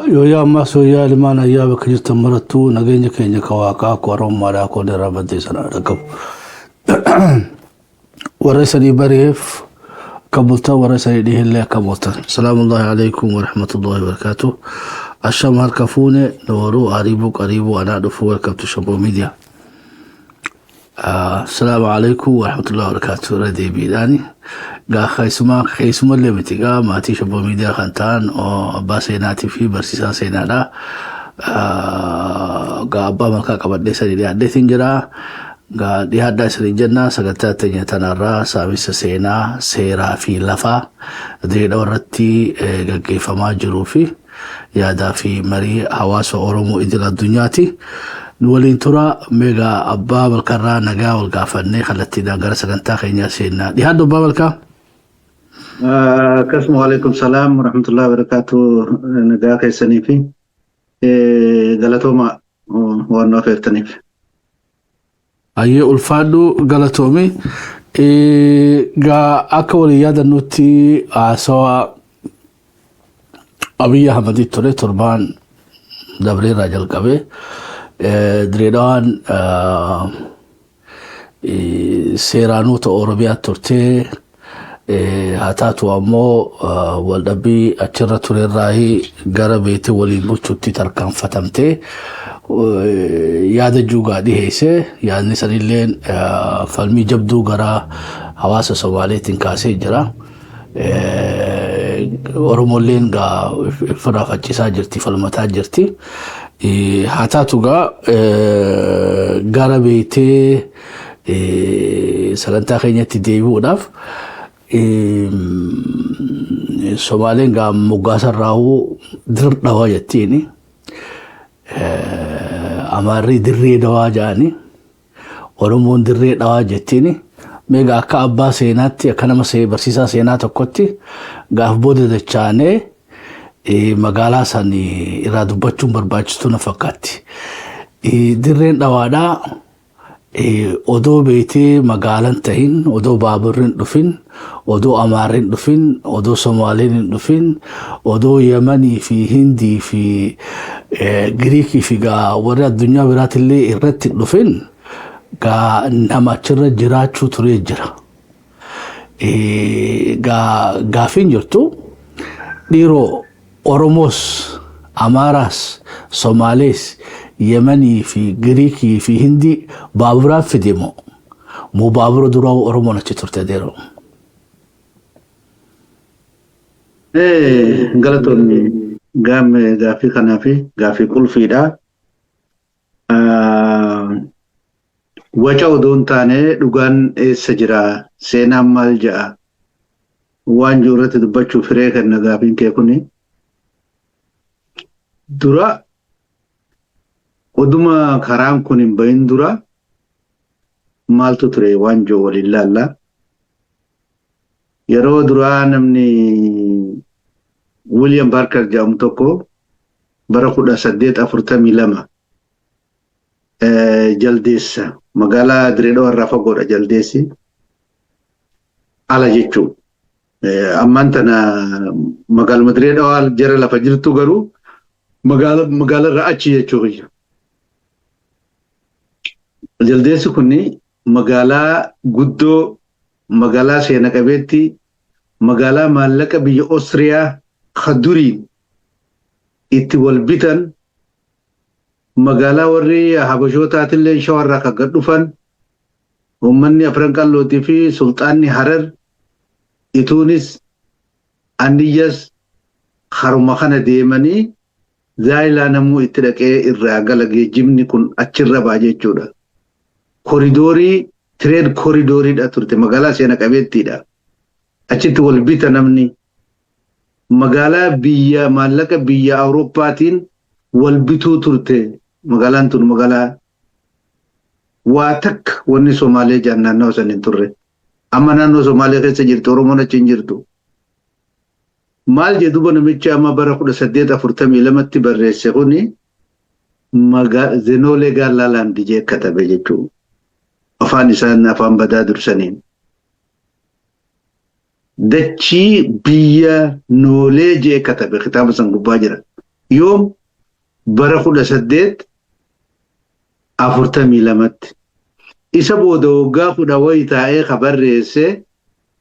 يا ما سويا لما نيا بكجت مرتو نجيني كيني كواكا كورم مالا كوني رابدي سنة ركب ورسني بريف كبلتا ورسني ديه الله كبلتا. السلام الله عليكم ورحمة الله وبركاته. الشام هالكفوني نورو قريبو أنا دفو وركبت شبو ميديا. السلام عليكم ورحمة الله وبركاته. ردي بيداني قا خيسما اللي متقا ماتي شبو ميديا خانتان او أبا سيناتي في برسيسا سينادا قا أبا مكا قبل دي سري دي تنجرا قا دي هادا سري جنة سقطات تنجتان الرا سامس سينا سيرا في لفا دي دورتي قا كيف ما جروفي يادا في مري حواس أورمو إدل الدنياتي نولين ترى ميغا أبا بالكرا نقا والقافني خلتي دا قرى سقنتا خينيا سينا دي هادو أبا بالكا كسمو عليكم السلام ورحمة الله وبركاته. نقا خيساني في غلطوما وانا فيرتني في أي ألفادو غلطومي غا أكولي يادا نوتي سوا أبي أحمدي توري تربان دبري راجل كبه دريدان سيرانو تو أوروبيا تورتي هاتاتو أمو والدبي أتشرة توري راهي غارة بيتي ولي بوچوتي تركان فتمتي يادا جوغا دي هيسي ياد نسان اللين فالمي جبدو غارة حواس سوالي تنكاسي جرا ورمولين غا فرافاتشيسا جرتي فالمتا جرتي هاتاتو غا غارة بيتي سلانتا خينيا تديبو داف سومالين غا مغاسر راو در دوا يتيني أماري دري دوا جاني ورمون دري دوا جتيني ميغا أكا أبا سيناتي أكنما سي برسيسا سيناتو كوتي غاف بودي دچاني مغالا ساني إرادو بچون برباچتو نفقاتي درين دوا دا odoo beetee magaalan tahin odoo baaburrin dhufin odoo amaarrin dhufin odoo somaaliin hin dhufin odoo yamanii fi hindii fi giriikii fi gaa warri addunyaa biraatillee irratti dhufin gaa nama achirra jiraachuu turee jira. Gaafiin jirtu dhiiroo Oromoos Amaaraas Somaalees يمني في غريكي في هندي بابورا في ديمو مو بابورا دراو أرمونا تشترت ديرو غلطوني غام غافي خنافي غافي كل فيدا وجاو دون تاني دوغان سجرا سينا مالجا وان جورت دبچو فريق النغافين كيكوني درا ودما كرام كونين بيندورا مالتو تري وانجو ولله الله يرو درا نمني ويليام باركر جامتوكو برخودا سديت أفرتامي لما جلديس مقالا دريدو الرافقو جلديسي على جيتشو أمانتنا مقال مدريدو الجرى لفجرتو غرو مقالا رأتشي يتشوغي jaldeessi kunni magaalaa guddoo magaalaa seena qabeetti magaalaa maallaqa biyya Oostiriyaa khaduriin itti wal bitan magaalaa warri habashootaatiillee shawarraa kan gad dhufan uummanni afran qallootii fi sulxaanni Harar ituunis anniyyas haruma kana deemanii zaayilaa namuu itti dhaqee irraa gala geejjibni kun achirra baa jechuudha. Koridoorii trade koridoorii dha turte magaalaa seena qabeettii dha achitti wal bita namni magaalaa biyya maallaqa biyya Awurooppaatiin wal bituu turte magaalaan tun magaalaa waa takka wanni Somaalee jaan naannoo san hin turre amma naannoo Somaalee keessa jirtu Oromoon achi hin jirtu maal jedhuba namichi amma bara 1842tti barreesse kuni Zenoolee Gaalaalaandi jee katabe jechuudha. afaan isaan afaan badaa dursaniin dachii biyya noolee jee katabe kitaaba san gubbaa jira يوم برخو لسديت أفرتمي لمت إسا بودو غافو داوي تاي خبر ريسي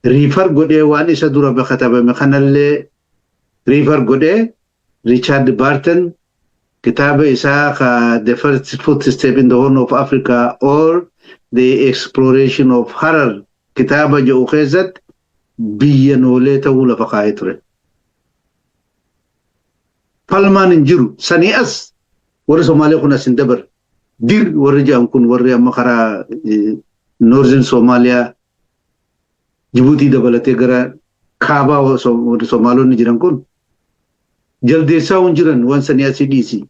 ريفر قدي وان إسا دورا بخطابة مخانا اللي ريفر قدي ريشارد بارتن كتابة إسا The First Footstep in the Horn of Africa or The Exploration of Harar كتابة جو خيزت بيانولي تولى فقايتره فالمان انجرو ساني أس ورى سوماليا كنا سندبر دير ورى جام كن ورى مخرا نورزن سوماليا جيبوتي دبلتي غرا كابا ورى سومالو نجران كن جلدي ساون جران وان ساني أسي دي سي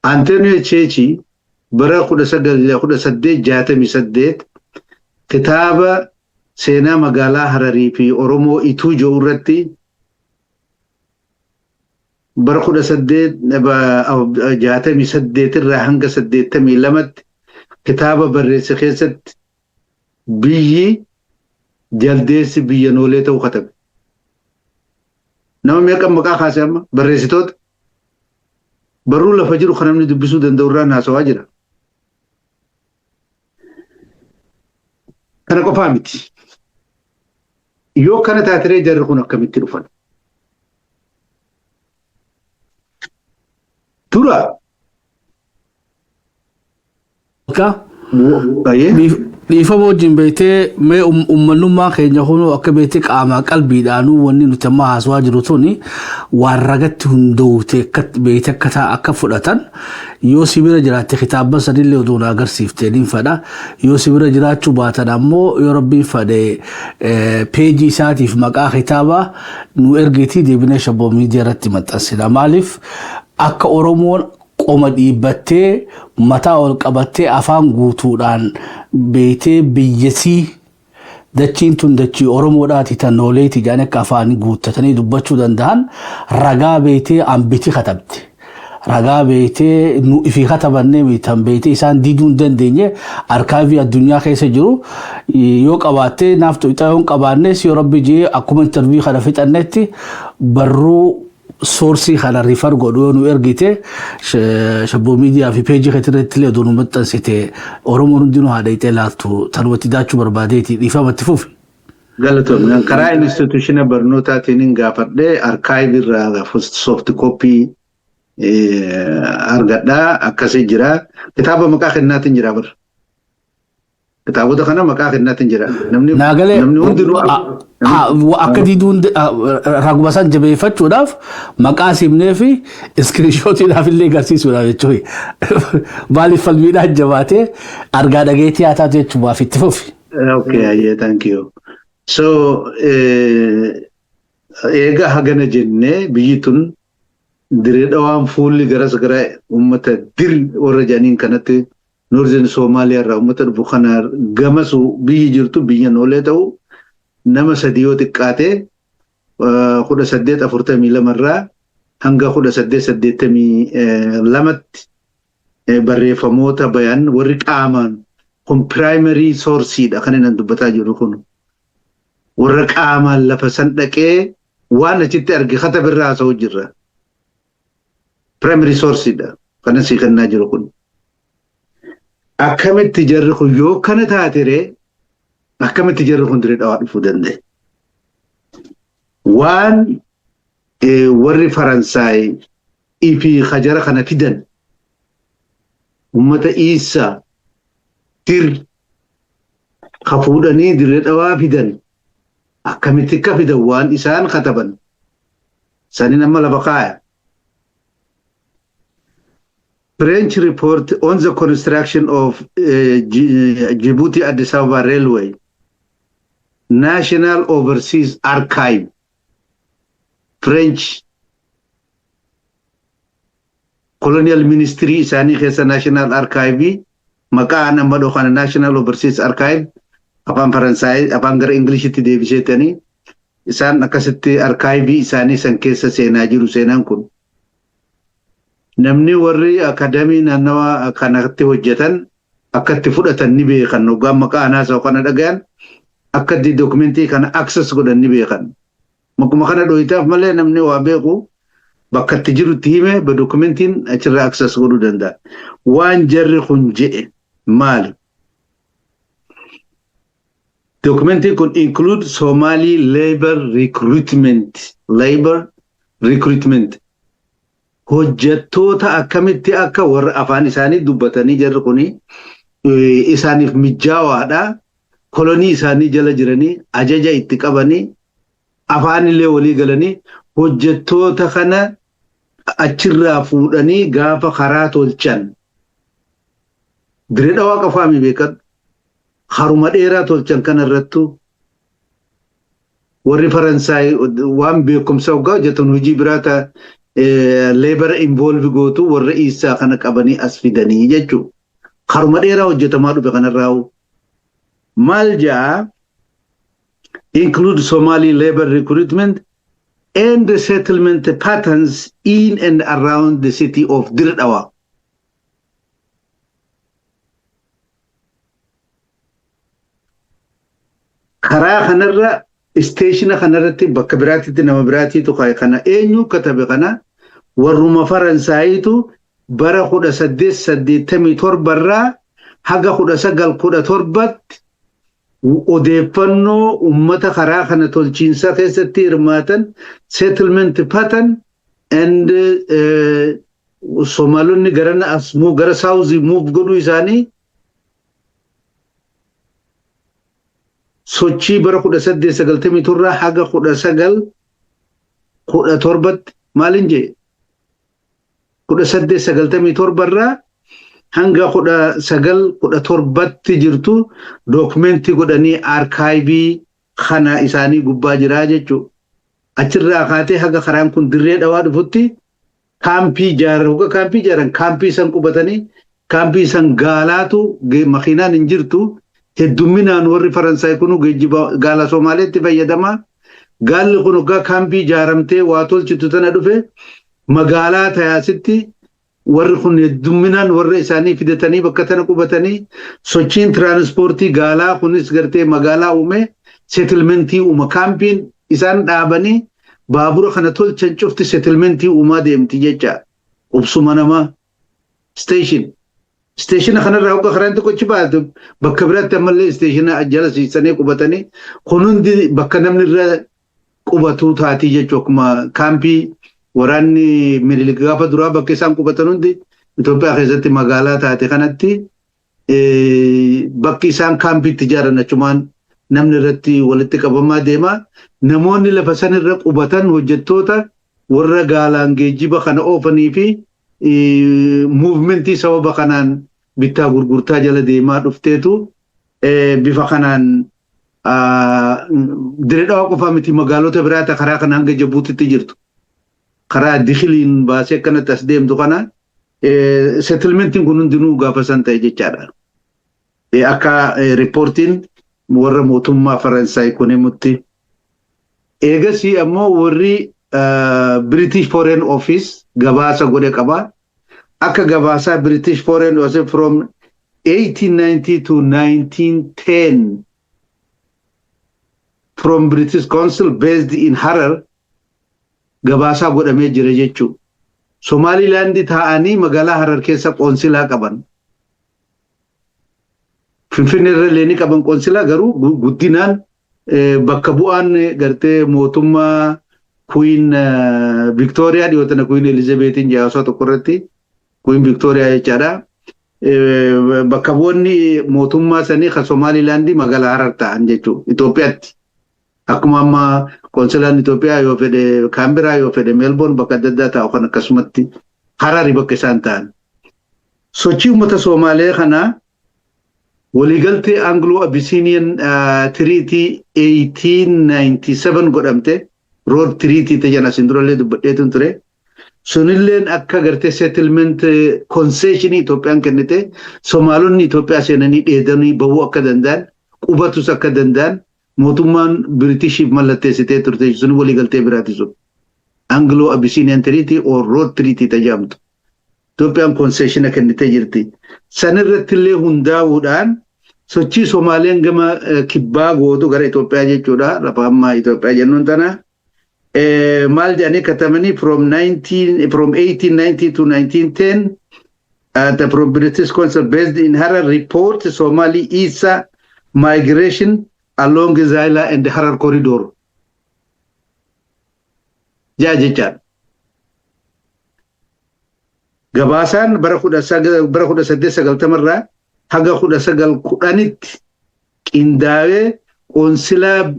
أنتونيو تشيشي برا خدا سديت جاتمي سديت كتابة سينا مقالا هراري في أورومو إتو جورتي برا خدا سديت جاتمي سديت الرحنق سديت تمي لمت كتابة بريس خيست بيي جلديس بيي نوليتا وختب نما ميكا مقا خاسي أما بريستوت برو لفجر خنمني دبسو دندوران ناسو واجرا كان قفا متي يو كان تاتري جرقون كمتي رفن ترى dhiifa wajjin beeytee mee uummanummaa keenya kunoo akka beeytee qaamaa qalbiidhaanuu wanni nuti amma haasawaa jiru tuni waan ragatti hundoofte beeytee akka fudhatan yoo sibira jiraatte kitaaba sadillee oduu na agarsiiftee niin fadha yoo sibira jiraachuu baatan ammoo yoo rabbiin fadhe peejii isaatiif maqaa kitaaba nu ergeetii deebinee Shaboo miidiyaa irratti maxxansina maaliif akka Oromoon qoma dhiibbattee mataa ol qabattee afaan guutuudhaan beeytee biyyasii dachiin tun dachii Oromoodhaati tanooleeti jaan akka afaan guuttatanii dubbachuu danda'an ragaa beeytee ambiti katabte ragaa beeytee nu ifi katabanne mitan beeytee isaan diduu hin dandeenye arkaayivii addunyaa keessa jiru yoo qabaattee naaftu ixayoon qabaannes yoo rabbi jee akkuma interviyuu kana fixannetti barruu sourcii kana refer godhu nu ergite Shaboo miidiyaa fi peejii keetirratti illee oduu nu maxxansite Oromoon hundinuu haadha ixee laattu tanumatti daachuu barbaadeeti dhiifamatti fufi. Galatoomna karaa instituutiona barnootaatiin hin gaafadhe arkaayivii irraa soft copy argadhaa akkasii jira kitaaba maqaa kennaatiin jira bara kitaabota kana maqaa kennaatiin jira namni hundinuu akka diiduun raguma san jabeeffachuudhaaf maqaa simnee fi iskiriinshootiidhaaf illee agarsiisuudhaaf jechuudha maaliif falmiidhaan jabaatee argaa dhageetii haa taatu jechuudhaaf itti fufi. Okay, yeah, thank you. So eega hagana jennee biyyi tun diree dhawaan fuulli garas gara uummata dir warra jaaniin kanatti Northern Somalia irraa uummata dhufu kana gamasu biyyi jirtu biyya noolee ta'u nama sadiyoo xiqqaate 1842 irraa hanga 1882 barreeffamoota bayan warri qaamaan kun primary source dha kan inni dubbataa jiru kun warra qaamaan lafa san dhaqee waan achitti arge kata birraa soo jirra primary source dha kan si kannaa jiru kun akkamitti jarri kun yoo kana taatere akkamitti jarri kun diree dhawaa dhufuu danda'e waan warri Faransaay ifi khajara kana fidan ummata Isa tir khafuudhanii diree dhawaa fidan akkamitti akka fidan waan isaan kataban sanin amma lafa kaaya French report on the construction of Djibouti Addis Ababa Railway National Overseas Archive French Colonial Ministry isani khesa National Archive maka nama dokhana National Overseas Archive apaan Faransai apaan gar English ti debisetani isan akasitti archive isani san kesa seenaa jiru seenaan kun namni warri akademii naannawa kanatti hojjetan akkatti fudhatan ni beekan hoggaan maqaa anaasaa kana dhagayan akkatti dokumentii kana access godhan ni beekan Makuma kana dhoyitaaf malee namni waa beeku bakka itti jirutti hime ba dokumentiin achirraa access godhuu danda'a. Waan jarri kun jedhe maali? Dokumentiin kun include Somali labor recruitment. Hojjettoota akkamitti akka warra afaan isaanii dubbatanii jarri kuni isaaniif mijaawaadha. Kolonii isaanii jala jiranii ajaja itti qabanii afaan illee walii galanii hojjettoota kana achirraa fuudhanii gaafa karaa tolchan. Dirree dhawaa qafaami beekan haruma dheeraa tolchan kana irrattu warri Faransaay waan beekumsa hoggaa hojjetan hojii biraata labor involve gootu warra isaa kana qabanii as fidanii jechuudha. Haruma dheeraa hojjetamaa dhufe kanarraa Malja include Somali labor recruitment and the settlement patterns in and around the city of Dirree Dhawaa. Karaa kanarra isteeshina kanarratti bakka biraatitti nama biraatiitu kana eenyu katabe kana warruma Faransaayitu bara 1887 irraa haga 1917 odeeffannoo ummata karaa kana tolchiinsa keessatti hirmaatan settlement pattern and Somalonni garana as move gara south move godhu isaanii sochii bara 1897 irraa haga 1917 maalin jee 1897 irraa hanga 1917 jirtu dokumenti godhanii archive kana isaanii gubbaa jiraa jechuudha. Achirraa kaatee haga karaan kun Dirree Dhawaa dhufutti kaampii jaaran kaampii san qubatanii kaampii san gaalaatu makiinaan hin jirtu hedduminaan warri Faransaay kunu geejjiba gaala Somaaleetti fayyadama. Gaalli kun hoggaa kaampii jaaramtee waa tolchitu tana dhufe magaalaa tayaasitti warri kun hedduminaan warra isaanii fidatanii bakka tana qubatanii sochiin transportii gaalaa kunis gartee magaalaa uume settlementii uuma kaampiin isaan dhaabanii baabura kana tolchan cufti settlementii uumaa deemti jecha ubsuma namaa station kanarraa hogga karaan tokkochi baatu bakka biraatti ammallee station jala siisanii qubatanii kun hundi bakka namni irra qubatu taatii jechuu akkuma kaampii waraanni Minilik gaafa duraa bakka isaan qubatan hundi Itoophiyaa keessatti magaalaa taate kanatti bakki isaan kaampiitti ijaaran achumaan namni irratti walitti qabamaa deema. Namoonni lafa san irra qubatan hojjettoota warra gaalaan geejjiba kana oofanii fi muuvimentii sababa kanaan bittaa gurgurtaa jala deemaa dhufteetu bifa kanaan Dirree Dhawaa qofaa miti magaalota biraata karaa kana hanga Jabuutitti jirtu. Karaa Dikhiliin baasee akkanatti as deemtu kana settlementiin kun hundinuu gaafa san ta'e jechaadha. Akka riippoortiin warra mootummaa Faransaay kun himutti. Eegasii ammoo warri British Foreign Office gabaasa godhe qaba. Akka gabaasaa British Foreign Office from 1890 to 1910 from British Council based in Harar gabaasaa godhamee jira jechuudha. Somaliland taa'anii magaalaa Harar keessa qoonsilaa qaban. Finfinnee irra illee qaban qoonsilaa garuu guddinaan bakka bu'aan gartee mootummaa Queen Victoria dhiyootana Queen Elizabethin jaasoo tokko irratti Queen Victoria jechaadha. Bakka bu'oonni mootummaa sanii kan Somaliland magaalaa Harar ta'an jechuudha Itoophiyaatti. Akkuma amma konsilaan Itoophiyaa yoo fedhe Kaambiraa yoo fedhe Melbourne bakka adda addaa taa'u kan akkasumatti Harari bakka isaan ta'an. Sochii uummata Somaalee kana waliigaltee Anglo-Abyssinian Treaty 1897 godhamte Road Treaty tajan asin durallee dubbadheetun ture. Sunilleen akka gartee settlement concession Itoophiyaan kennite Somaalonni Itoophiyaa seenanii dheedanii bahuu akka danda'an qubatus akka danda'an mootummaan Britishiif mallatteessitee turte sun waliigaltee biraati sun. Anglo-Abyssinian Treaty or Road Treaty tajamtu. Itoophiyaan concession kennitee jirti. Sanirratti illee hundaa'uudhaan sochii Somaaleen gama kibbaa gootu gara Itoophiyaa jechuudha. Lafa ammaa Itoophiyaa jennuun tana Maljani Katamani from 1890 to 1910. The from British Council based in Harar report Somali Isa migration along the Zaila and the Harar corridor. Jajicha. Gabasan barakuda sadde sagal tamarra haga kuda sagal kudanit indawe konsila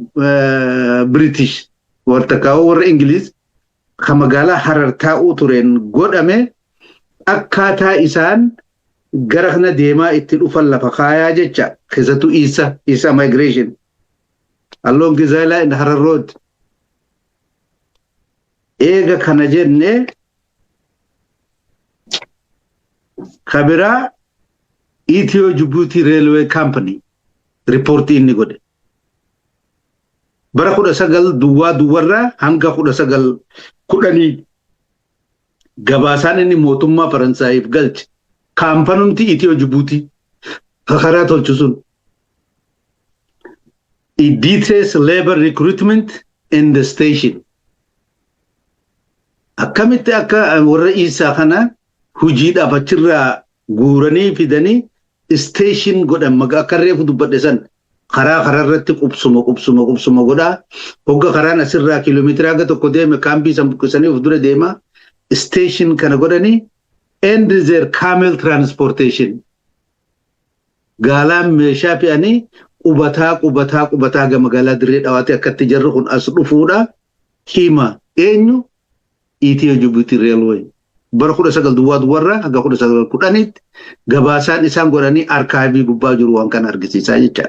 British wartakaw war English kamagala Harar ta'u turen godame akkata isaan garahna deema itti dhufan lafa kaayaa jecha keessattuu isa migration along the Zaila and Harar road eega kana jenne kabira Ethio Djibouti Railway Company report inni godhe bara 19 duwarra hanga 19 gabaasaan inni mootummaa Faransaayif galche kaampanuumti Ethio Djibouti karaa tolchusun it details labor recruitment in the station akkamitti akka warra Isa kana hujiidhaaf achirraa guuranii fidanii station godhan akka reefu dubbadhe san karaa irratti qubsuma godhaa hogga karaan asirraa kiiloomeetira haga tokko deeme kaambii san buqqisanii of dura deema station kana godhanii and their camel transportation gaalaan meeshaa fe'anii qubataa ga magaalaa Dirree Dhawaatti akkatti jarri kun as dhufuudha hima eenyu Ethio Djibouti Railway bara 19 duwarra haga 19 gabaasaan isaan godhanii arkaayivii gubbaa jiru waan kana argisiisaa jecha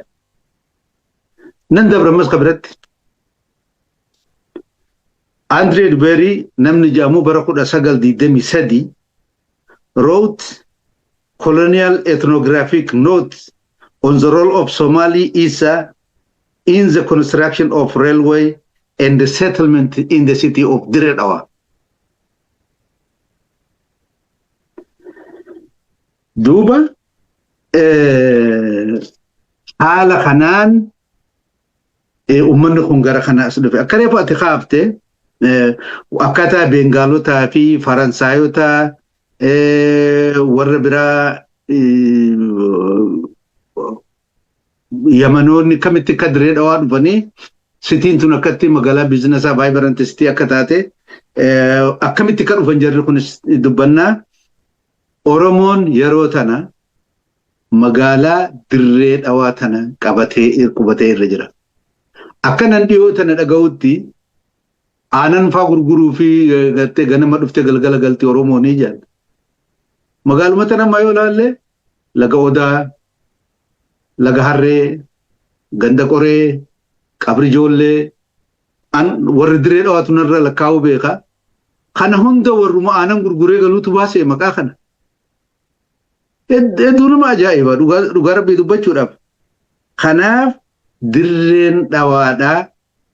nan dabramas kabratti Andre Duberry namni jaamu bara 1923 wrote colonial ethnographic notes on the role of Somali Isa in the construction of railway and the settlement in the city of Dirree Dhawa. Duba haala kanaan ummanni kun gara kana as dhufe akka reefu ati kaafte akkaataa Bengaalotaa fi Faransaayota warra biraa Yamanoonni kamitti akka Dirree Dhawaa dhufanii sitiin tun akkatti magaalaa biizinesaa vibrant city akka taate akkamitti akka dhufan jarri kun dubbannaa Oromoon yeroo tana magaalaa Dirree Dhawaa tana qubatee irra jira. Akkanan dhiyoo tana dhaga'utti aanan faa gurguruu fi gattee ganama dhufte galgala galti Oromoon ijaan. Magaaluma tana maa yoo laalle laga Odaa, laga Harree, ganda Qoree, qabri ijoollee warri Dirree Dhawaa tunarra lakkaa'uu beeka. Kana hunda warruma aanan gurguree galuutu baasee maqaa kana. Hedduunuma ajaa'iba dhugaa rabbii dubbachuudhaaf. Kanaaf Dirreen Dhawaadhaa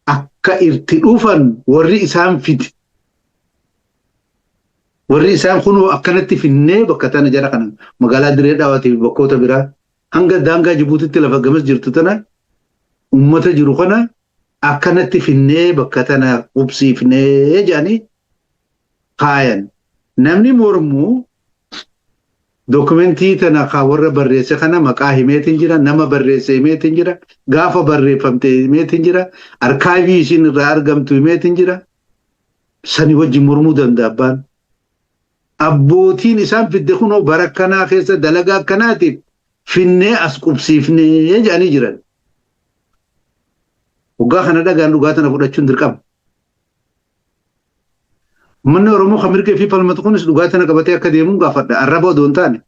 akka itti dhufan warri isaan fide. Warri isaan kunoo akkanatti finnee bakka tana jara kana magaalaa Dirree Dhawaatiif bakkoota biraa hanga daangaa Jibuutitti lafa gamas jirtu tana ummata jiru kana akkanatti finnee bakka tana qubsiifnee jedhanii kaayan. Namni mormuu dokumentii tana ka warra barreesse kana maqaa himeetiin jira nama barreesse himeetiin jira gaafa barreeffamte himeetiin jira arkaayivii isin irraa argamtu himeetiin jira sani wajjin mormuu danda'a abbootiin isaan fidde kunoo bara kanaa keessa dalagaa akkanaatiif finnee as qubsiifnee jedhanii jiran waggaa kana dhagaan dhugaa tana fudhachuun dirqama. Manni Oromoo kan mirga fi falmatu kunis dhugaa tana qabatee akka deemuun gaafadha. Arraba odoo hin taane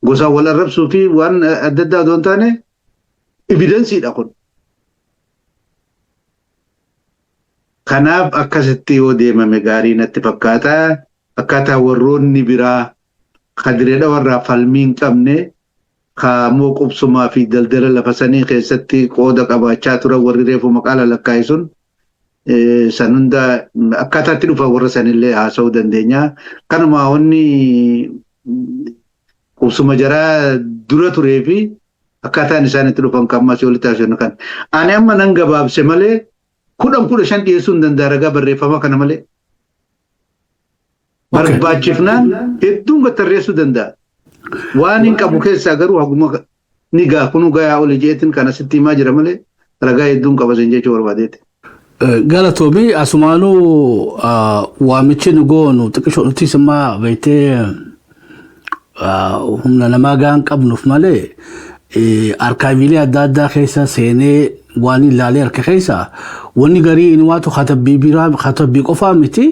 gosaan wal arrabsuu fi waan adda addaa odoo hin taane evidensiidha kun. Kanaaf akkasitti yoo deemame gaarii natti fakkaata. Akkaataa warroonni biraa Dirree Dhawarraa falmii hin qabne kaamoo qubsumaa fi daldala lafa sanii keessatti qooda qabaachaa turan warri reefu maqaa lakkaa'e sun sanunda akkataatti dhufa warra sanillee haasa'uu dandeenya. Kanuma wanni qubsuma jaraa dura turee fi akkaataan isaan itti dhufan kan ammas walitti haasa'u kan. Ani amma nan gabaabse malee kudha shan dhiyeessuun danda'a ragaa barreeffamaa kana malee. Barbaachifnaan hedduun gatarreessuu danda'a. Waan hin qabu keessaa garuu haguma ni gaa kunu gayaa oli jeetiin kan asitti himaa jira malee ragaa hedduun qabasan jechuu barbaadeeti. Galatoomii asumaanuu waamichi nu goonu xiqqishoo nuti simmaa beektee humna namaa gaan qabnuuf malee arkaaviilee adda addaa keessa seenee waan ilaalee harka keessa wanni garii inni waatu katabbii qofaa miti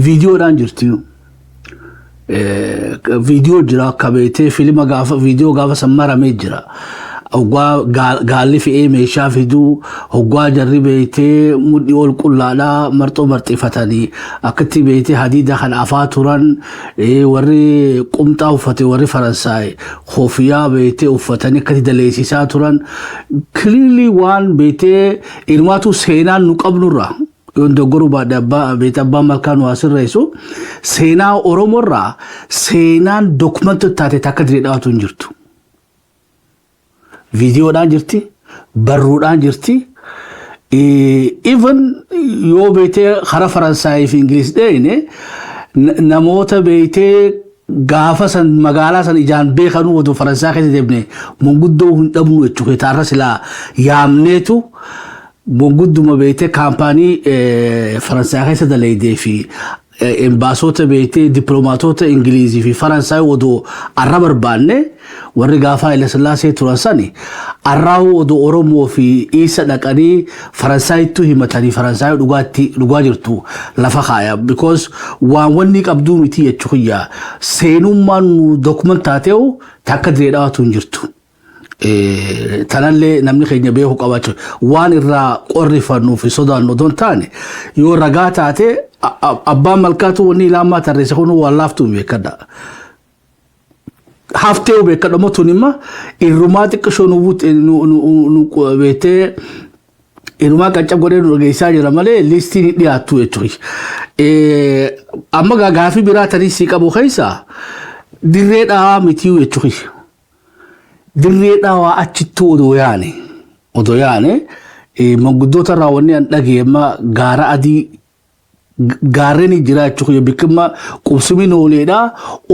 viidiyoodhaan jirti. Viidiyoo jira akka beektee fiilima gaafa viidiyoo gaafa sammaramee jira. Hoggaa gaalli fe'ee meeshaa fiduu hoggaa jarri beektee mudhii ol qullaadhaa marxoo marxifatanii akkatti beektee hadiida kan afaa turan warri qumxaa uffate warri Faransaay kofiyaa beektee uffatanii akkatti daleessisaa turan kiliilii waan beektee ilmaatu seenaan nu qabnurra. Yoon dogoru beektee abbaan malkaan waa sirreessu seenaa Oromoorraa seenaan dokumentii taate takka diree dhaabatu hin jirtu. Viidiyoodhaan jirti, barruudhaan jirti. Even yoo beektee karaa Faransaayii fi Ingiliis dheeyne namoota beektee gaafa san magaalaa san ijaan beekanuu oduu Faransaay keessa deemne manguddoo hin dhabnu jechuudha. Taarra silaa yaamneetu mangudduma beektee kaampaanii Faransaay keessa dalaydee fi embaasota beektee dippiloomaatota Ingiliizii fi Faransaay oduu arra barbaanne warri gaafa Haile Sillaasee turan sani arraa'u oduu Oromoo fi isa dhaqanii Faransaayittuu himatanii Faransaay dhugaa jirtu lafa kaaya because waan wanni qabduu miti jechuudha seenummaan dokument taateewu takka diree dhaabatu hin jirtu. Tanallee namni keenya beeku qabaachuu waan irraa qorrifannuu fi sodaannu odoon taane yoo ragaa taate abbaan malkaatu wanni ilaamaa tarreessa kun waan laaftuu beekadha. Haftee beekadha motuun imma irrumaa xiqqishoo nu beektee irrumaa qaccab godhee nu dhageessaa jira malee listiin dhiyaattu jechuudha. Amma gaafii biraa tarii sii qabu keessa dirree dhaawaa mitii jechuudha. Dirree dhaawaa achitti odoo yaane manguddoota irraa wanni an dhageemma gaara adii gaarreen jira jechuudha bikkimma qubsumin ooleedha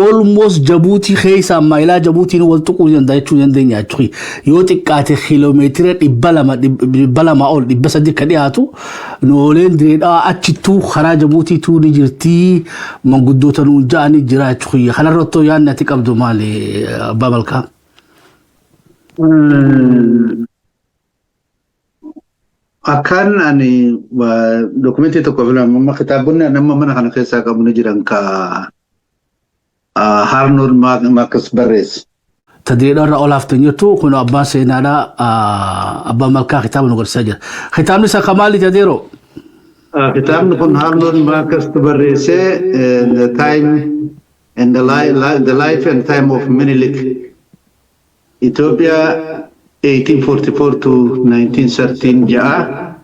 almost Jabuutii keessa maayilaa Jabuutiin wal tuquu danda'a jechuu dandeenya jechuudha yoo xiqqaate kiiloomeetira 200 ol 300 kan dhiyaatu nooleen dirree dhaawaa achittuu karaa Jabuutiituu ni jirti manguddoota nuun ja'anii jira jechuudha kanarratti yaadni ati qabdu maali abbaa malkaa? Akan ani dokumenti tokko filamu amma kitaabonni nama mana kana keessaa qabu ni jiran ka Arnold Marcus barreesse. Tadriidhaan olaaftan jirtu kun abbaan seenaadha abbaan malkaa kitaaba nu garsiisaa jira. Kitaabni isa kamaali tadeero? Kitaabni kun Arnold Marcus barreesse the time and the life and time of Menelik. Ethiopia 1844 to 1913 ja'a.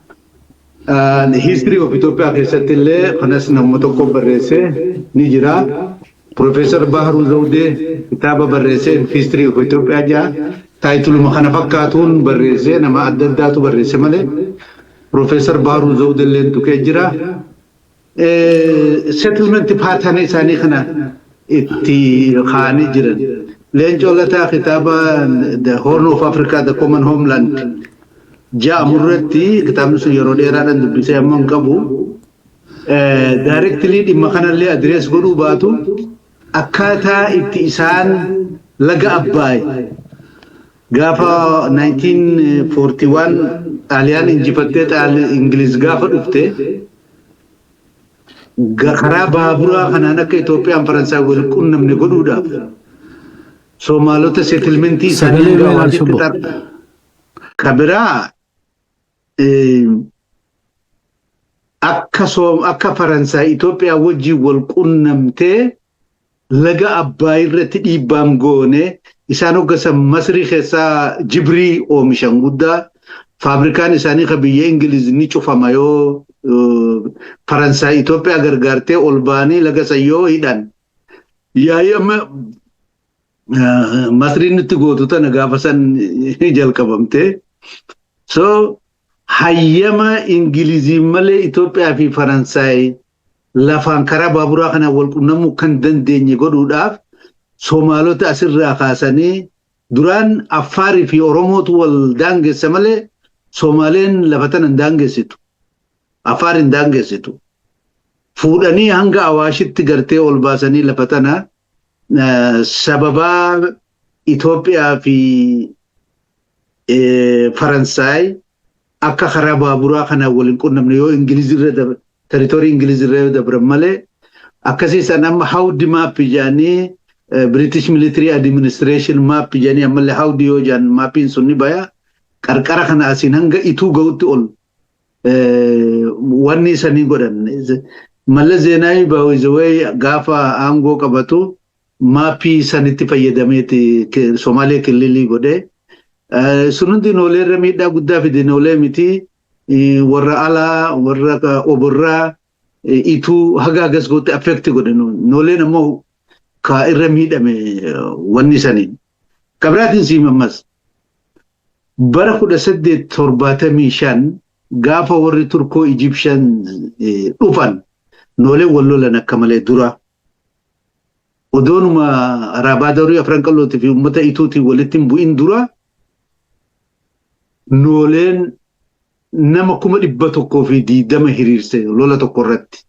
The history of Ethiopia keessatti illee kanas nama tokko barreesse ni jira. Professor Baharu Zawde kitaaba barreesse history of Ethiopia ja'a. Taayituluma kana fakkaatuun barreesse nama adda addaatu barreesse malee. Professor Baharu Zawde illee tuqee jira. Settlement pattern isaanii kana itti kaa'anii jiran. Lenjolata kitaba the Horn of Africa, the Common Homeland. Ja Murati, Kitamsu Yorodera and the Bisaman Kabu. Directly the Makanale address Guru Batu. Akata Itisan Laga Abai. Gafa 1941 Alian in Jipatet al English Gafa Ufte. Gakaraba Bura Hanaka Ethiopian Faransa will Kunam Negoduda. So malota settlementi sani kabira akka Faransa Ethiopia wajji wal qunnamte laga Abbaay irratti dhiibbaan goone isaan hoggasa Masri keessa Jibrii oomishan guddaa faabrikaan isaanii ka biyya Ingiliz ni cufama yoo Faransa Ethiopia gargaartee ol baanii laga sayyoo hidhan yaayama Masri nuti gootu tana gaafa san jalqabamte. So hayyama Ingilizii malee Itoophiyaa fi Faransaay lafaan karaa baaburaa kana wal qunnamuu kan dandeenye godhuudhaaf Somaalota asirraa kaasanii duraan Affaarii fi Oromootu wal daangessa malee Somaaleen lafatan hin daangessitu. Affaar hin daangessitu. Fuudhanii hanga Awaashitti gartee ol baasanii lafatana sababa Itoophiyaa fi Faransaay akka karaa baaburaa kana waliin qunnamne yoo Ingilizirra territorii Ingilizirra dabran malee akkasiisan amma hawdi maappi jedhanii British Military Administration maappi jedhanii ammallee hawdi yoo jedhan maappiin sun ni baya qarqara kana asiin hanga ituu ga'utti ol wanni isanii godhan. Mallas Zeenaawi baawizawee gaafa aangoo qabatu maappii sanitti fayyadameeti Somaalee kililii godhe. Sunundi noolee irra miidhaa guddaa fide noolee miti warra alaa warra oborraa ituu haga agas goote affekti godhe nooleen ammoo ka irra miidhame wanni saniin. Kabraatiin siimammas bara 1875 gaafa warri Turkoo Egyptian dhufan noolee wallolan akka malee dura. Odoonuma Raabaadorii Afran Qallootii fi uummata ituutiin walitti hin bu'in dura nooleen nama 120 hiriirse lola tokko irratti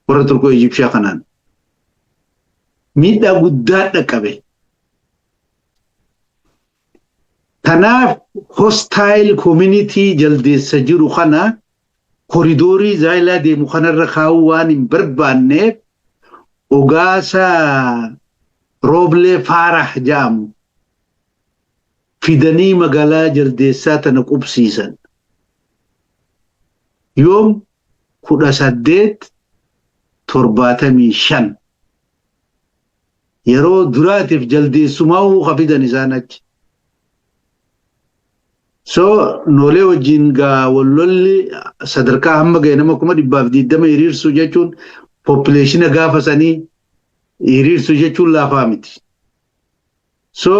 warra Turkoo Egyptiyaa kanaan. Miidhaa guddaa dhaqqabe. Kanaaf hostile community jaldeessa jiru kana koridoorii zaayilaa deemu kanarra kaa'uu waan hin barbaanneef Ogaasa Rooblee Faarah jedhamu fidanii magaalaa jaldeessaa tana qubsiisan. Yoom 1875 yeroo duraatiif jaldeessumaa qafidan isaan achi. So noolee wajjin gaa wallolli sadarkaa hamma ga'e nama 120 hiriirsu jechuun population gaafa sanii hiriirsu jechuun laafaa miti. So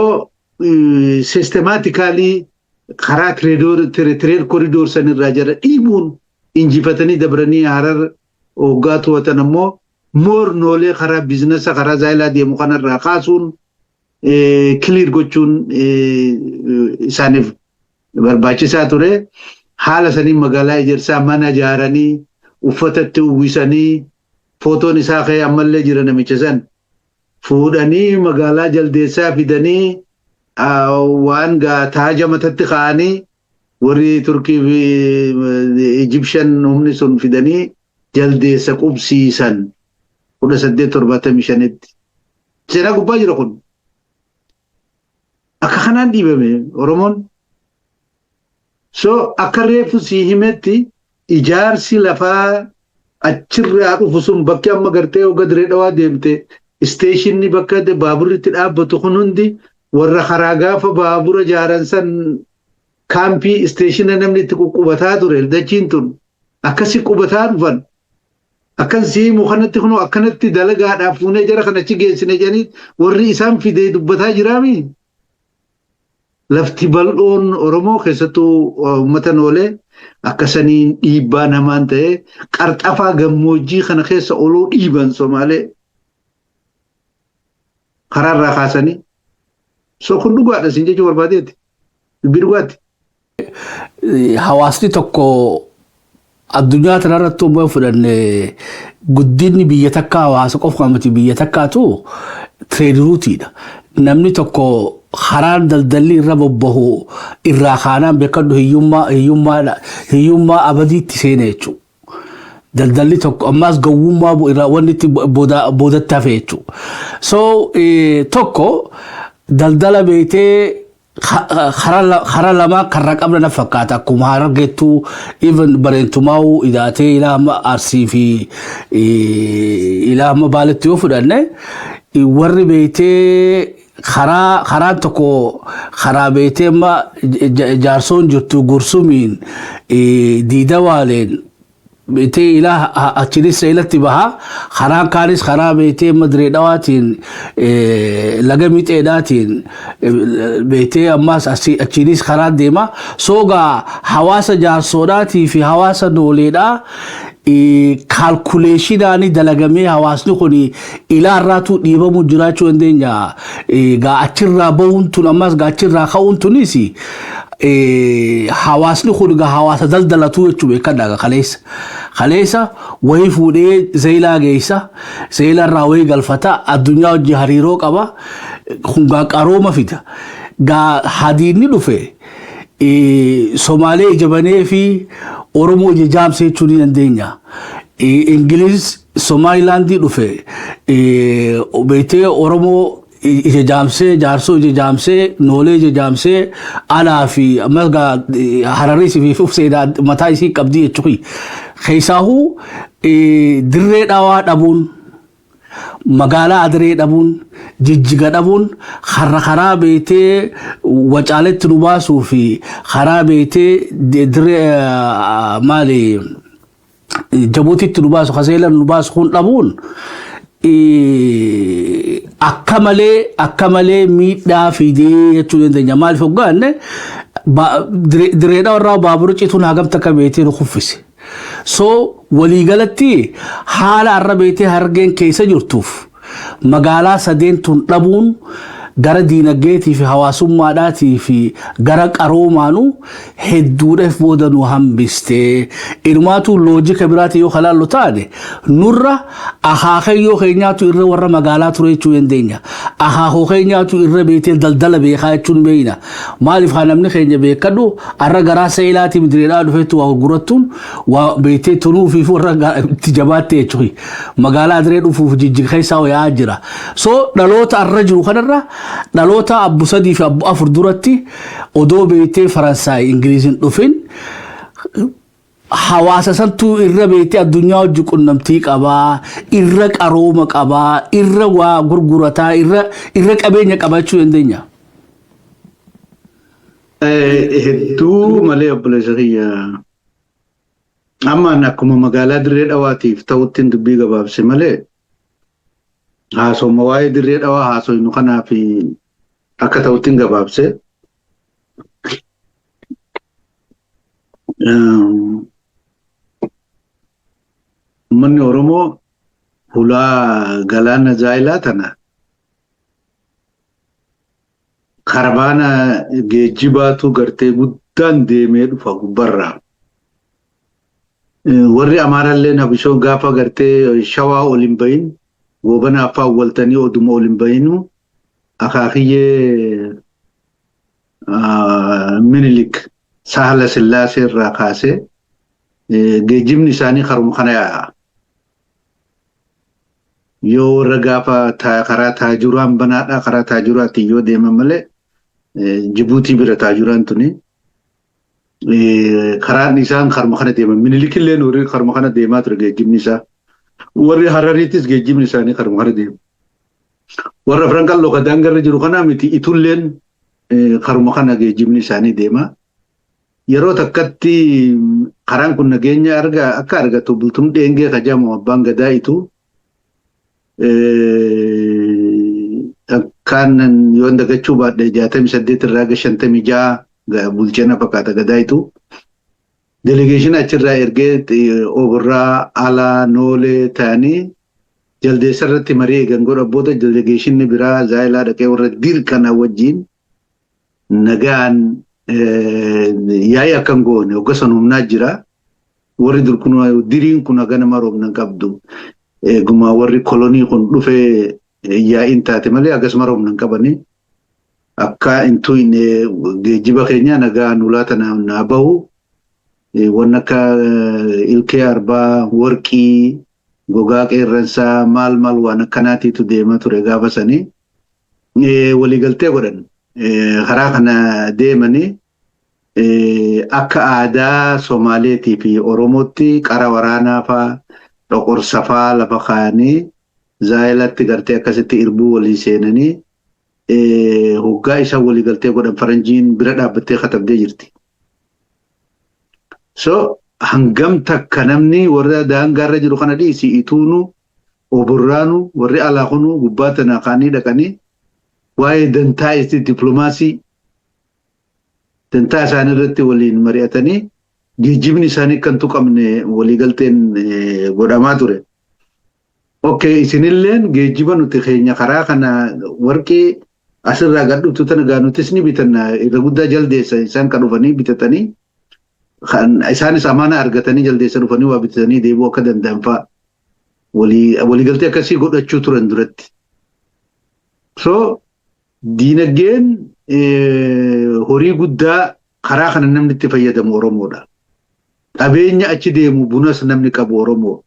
systematically karaa trade corridor sanirraa jara dhiibuun injifatanii dabranii Harar hoggaa to'atan ammoo moor noolee karaa biizinasa karaa zaayilaa deemu kanarraa kaasuun clear gochuun isaaniif barbaachisaa ture. Haala sanii magaalaa ijaarsaa mana ijaaranii uffatatti uwwisanii footoon isaa ka'ee ammallee jira namicha san fuudhanii magaalaa jaldeessaa fidanii waan taaja matatti kaa'anii warri Turkii fi Egyptian humni sun fidanii jaldeessa qubsiisan 1875tti. Seenaa gubbaa jira kun. Akka kanaan dhiibame Oromoon. So akka reefu si himetti ijaarsi lafaa achirraa dhufu sun bakki amma gartee hogga diree dhawaa deemte isteeshinni bakka baaburritti dhaabbatu kun hundi warra karaa gaafa baabura ijaaran san kaampii isteeshina namni itti qubataa ture dachiin tun akkasi qubataa dhufan. Akkan siimu kanatti kunoo akkanatti dalagaadhaaf fuunee jara kanachi geessine jedhanii warri isaan fidee dubbataa jiraami. Lafti bal'oon Oromoo keessattuu uummata noolee akkasaniin dhiibbaa namaan ta'e qarxafaa gammoojjii kana keessa oluu dhiiban Somaalee karaarraa kaasanii. So kun dhugaadha siin jechuu barbaadeeti. Dubbii dhugaatti. Hawaasni tokko addunyaa tanarratti uumama fudhanne guddinni biyya takka hawaasa qofa miti biyya takkaatu trade routiidha. Namni tokko haraan daldalli irra bobbahu irraa kaanaan beekadhu hiyyummaa abadiitti seena jechuudha. Daldalli tokko ammaas gowwummaa irraa wanni itti boodatti hafe jechuudha. So tokko daldala beetee hara lama karra qabna na fakkaata akkuma harargeettuu even bareentumaa'uu idaatee ilaa amma Arsii fi ilaa amma Baaleetti yoo fudhanne warri beetee karaan tokko karaa beetee amma jaarsoon jirtu Gursumiin Diida Waaleen بيتي إلى أتشيلس إلى تبها خران كاريس خراب بيتي مدري دواتين لقمت إداتين بيتي أماس أتشيلس خراب ديما سوغا حواس جارسوناتي في حواس نوليدا calculationi dalagame hawasni kuni ila ratu diba mujirachu endenya ga achirra bawuntun amas ga achirra khawuntunisi hawasni kuni ga hawasa daldalatu chube kadaga khalesa way fude zayla geisa zayla rawi galfata adunya jahariro qaba khunga qaroma fita ga hadini dufe Somali jabane fi Oromo jam se chuni nandenya English Somaliland dufe obete Oromo jam se jarso jam se knowledge jam se ala fi amalga harari fi fufseda matai si kabdi chukhi khaisahu dirre dawa dabun magala adre dabun jijjiga dabun khara bete wacalet nubasu fi khara bete dire mali jabuti nubasu khasela nubasu khun dabun akamale mida fi de tulende jamal fogane dire da baburu chitun hagam takabete khufisi so wali galati hala arabete hargen kaysa jurtuf magala sadentun dabun gara dinageti fi hawasumma dati fi gara qaromanu heddude fodanu hambiste irmatu logic birati yo khalal tade nurra aha khayo khaynyatu irra warra magala turechu endenya aha ho khaynyatu irra bete daldala be khaychun beina malif khanamni khaynya be kadu arra gara saylati midrida du fetu wa guratun wa bete tunu fi warra tijabate chui magala adre du fu jijji khaysa ya ajira so dalota arrajul khadarra dalota abu sadi fi abu afur durati odo bete faransai ingilizin dufin hawasa santu irra bete adunya jukunnamti qaba irra qaroma qaba irra wa gurgurata irra qabenya qabachu endenya heddu male abulazariya amma nakuma magala dire dawati tawtin dubbi gababse male haso mawai dire dawa haso inu kana fi akatawtin gababse man oromo hula galana zaila tana karbana gejibatu garte guddan deme dufa gubarra warri amaralle na bisho gafa garte shawa olimbain gobana fa waltani oduma olimbainu akhakiye minilik sahala sillase rakase gejibni sani kharum khana yo ragafa ta karata juran banada karata jurati yo de mamale Djibouti bira tajuran tuni kharan nisan kharma khana de minilik le nuri kharma khana de matra gejib nisa warri hararitis gejib nisa ni kharma khana de warra frankal lo kadangar jiru khana miti itullen kharma khana gejib nisa ni dema yero takkatti kharan kun nagenya arga akka arga to bultum denge khajamu banga da itu kan yonda gachuba de jatam saddit raga shantami ja ga bulchena pakata gada itu delegation achira erge overra ala nole tani jalde sarati mari gangora boda delegation ne bira zaila da kewra dir kana wajin nagan yaya kango ne ogasanum najira wari dur kuno dirin kuna gana marom nan kabdu guma warri koloni kun dufe ya inta temale agas marom nan kabani akka intu ine gejiba kenya naga nulata na bahu wanaka ilke arba worki goga keransa mal wana kanati tu dema tu rega basani wali galte godan harakana demani akka ada somali tipi oromoti karawarana fa dokor safa la bakani zailat tigarte akasiti irbu wali senani hogga isa wali galte godan faranjin birada batte khatab de jirti so hangam takka namni warra daangaarra jiru kana dhiisi ituunu oburraanu warri alaaqunu gubbaata naqanii dhaqanii waa'ee dantaa itti dippiloomaasii dantaa isaanii irratti waliin mari'atanii geejjibni isaanii kan tuqamne waliigalteen godhamaa ture. Okay, isinilleen geejjiba nuti keenya karaa kana warqii asirraa gadhuutu tana gaanutis ni bitanna irra guddaa jaldeessa isaan kan dhufanii bitatanii isaanis amaana argatanii jaldeessa dhufanii waa bitatanii deebi'uu akka danda'an fa'a waliigaltee akkasii godhachuu turan duratti. So diinagdeen horii guddaa karaa kana namni itti fayyadamu Oromoodha. Qabeenya achi deemu bunas namni qabu Oromoo.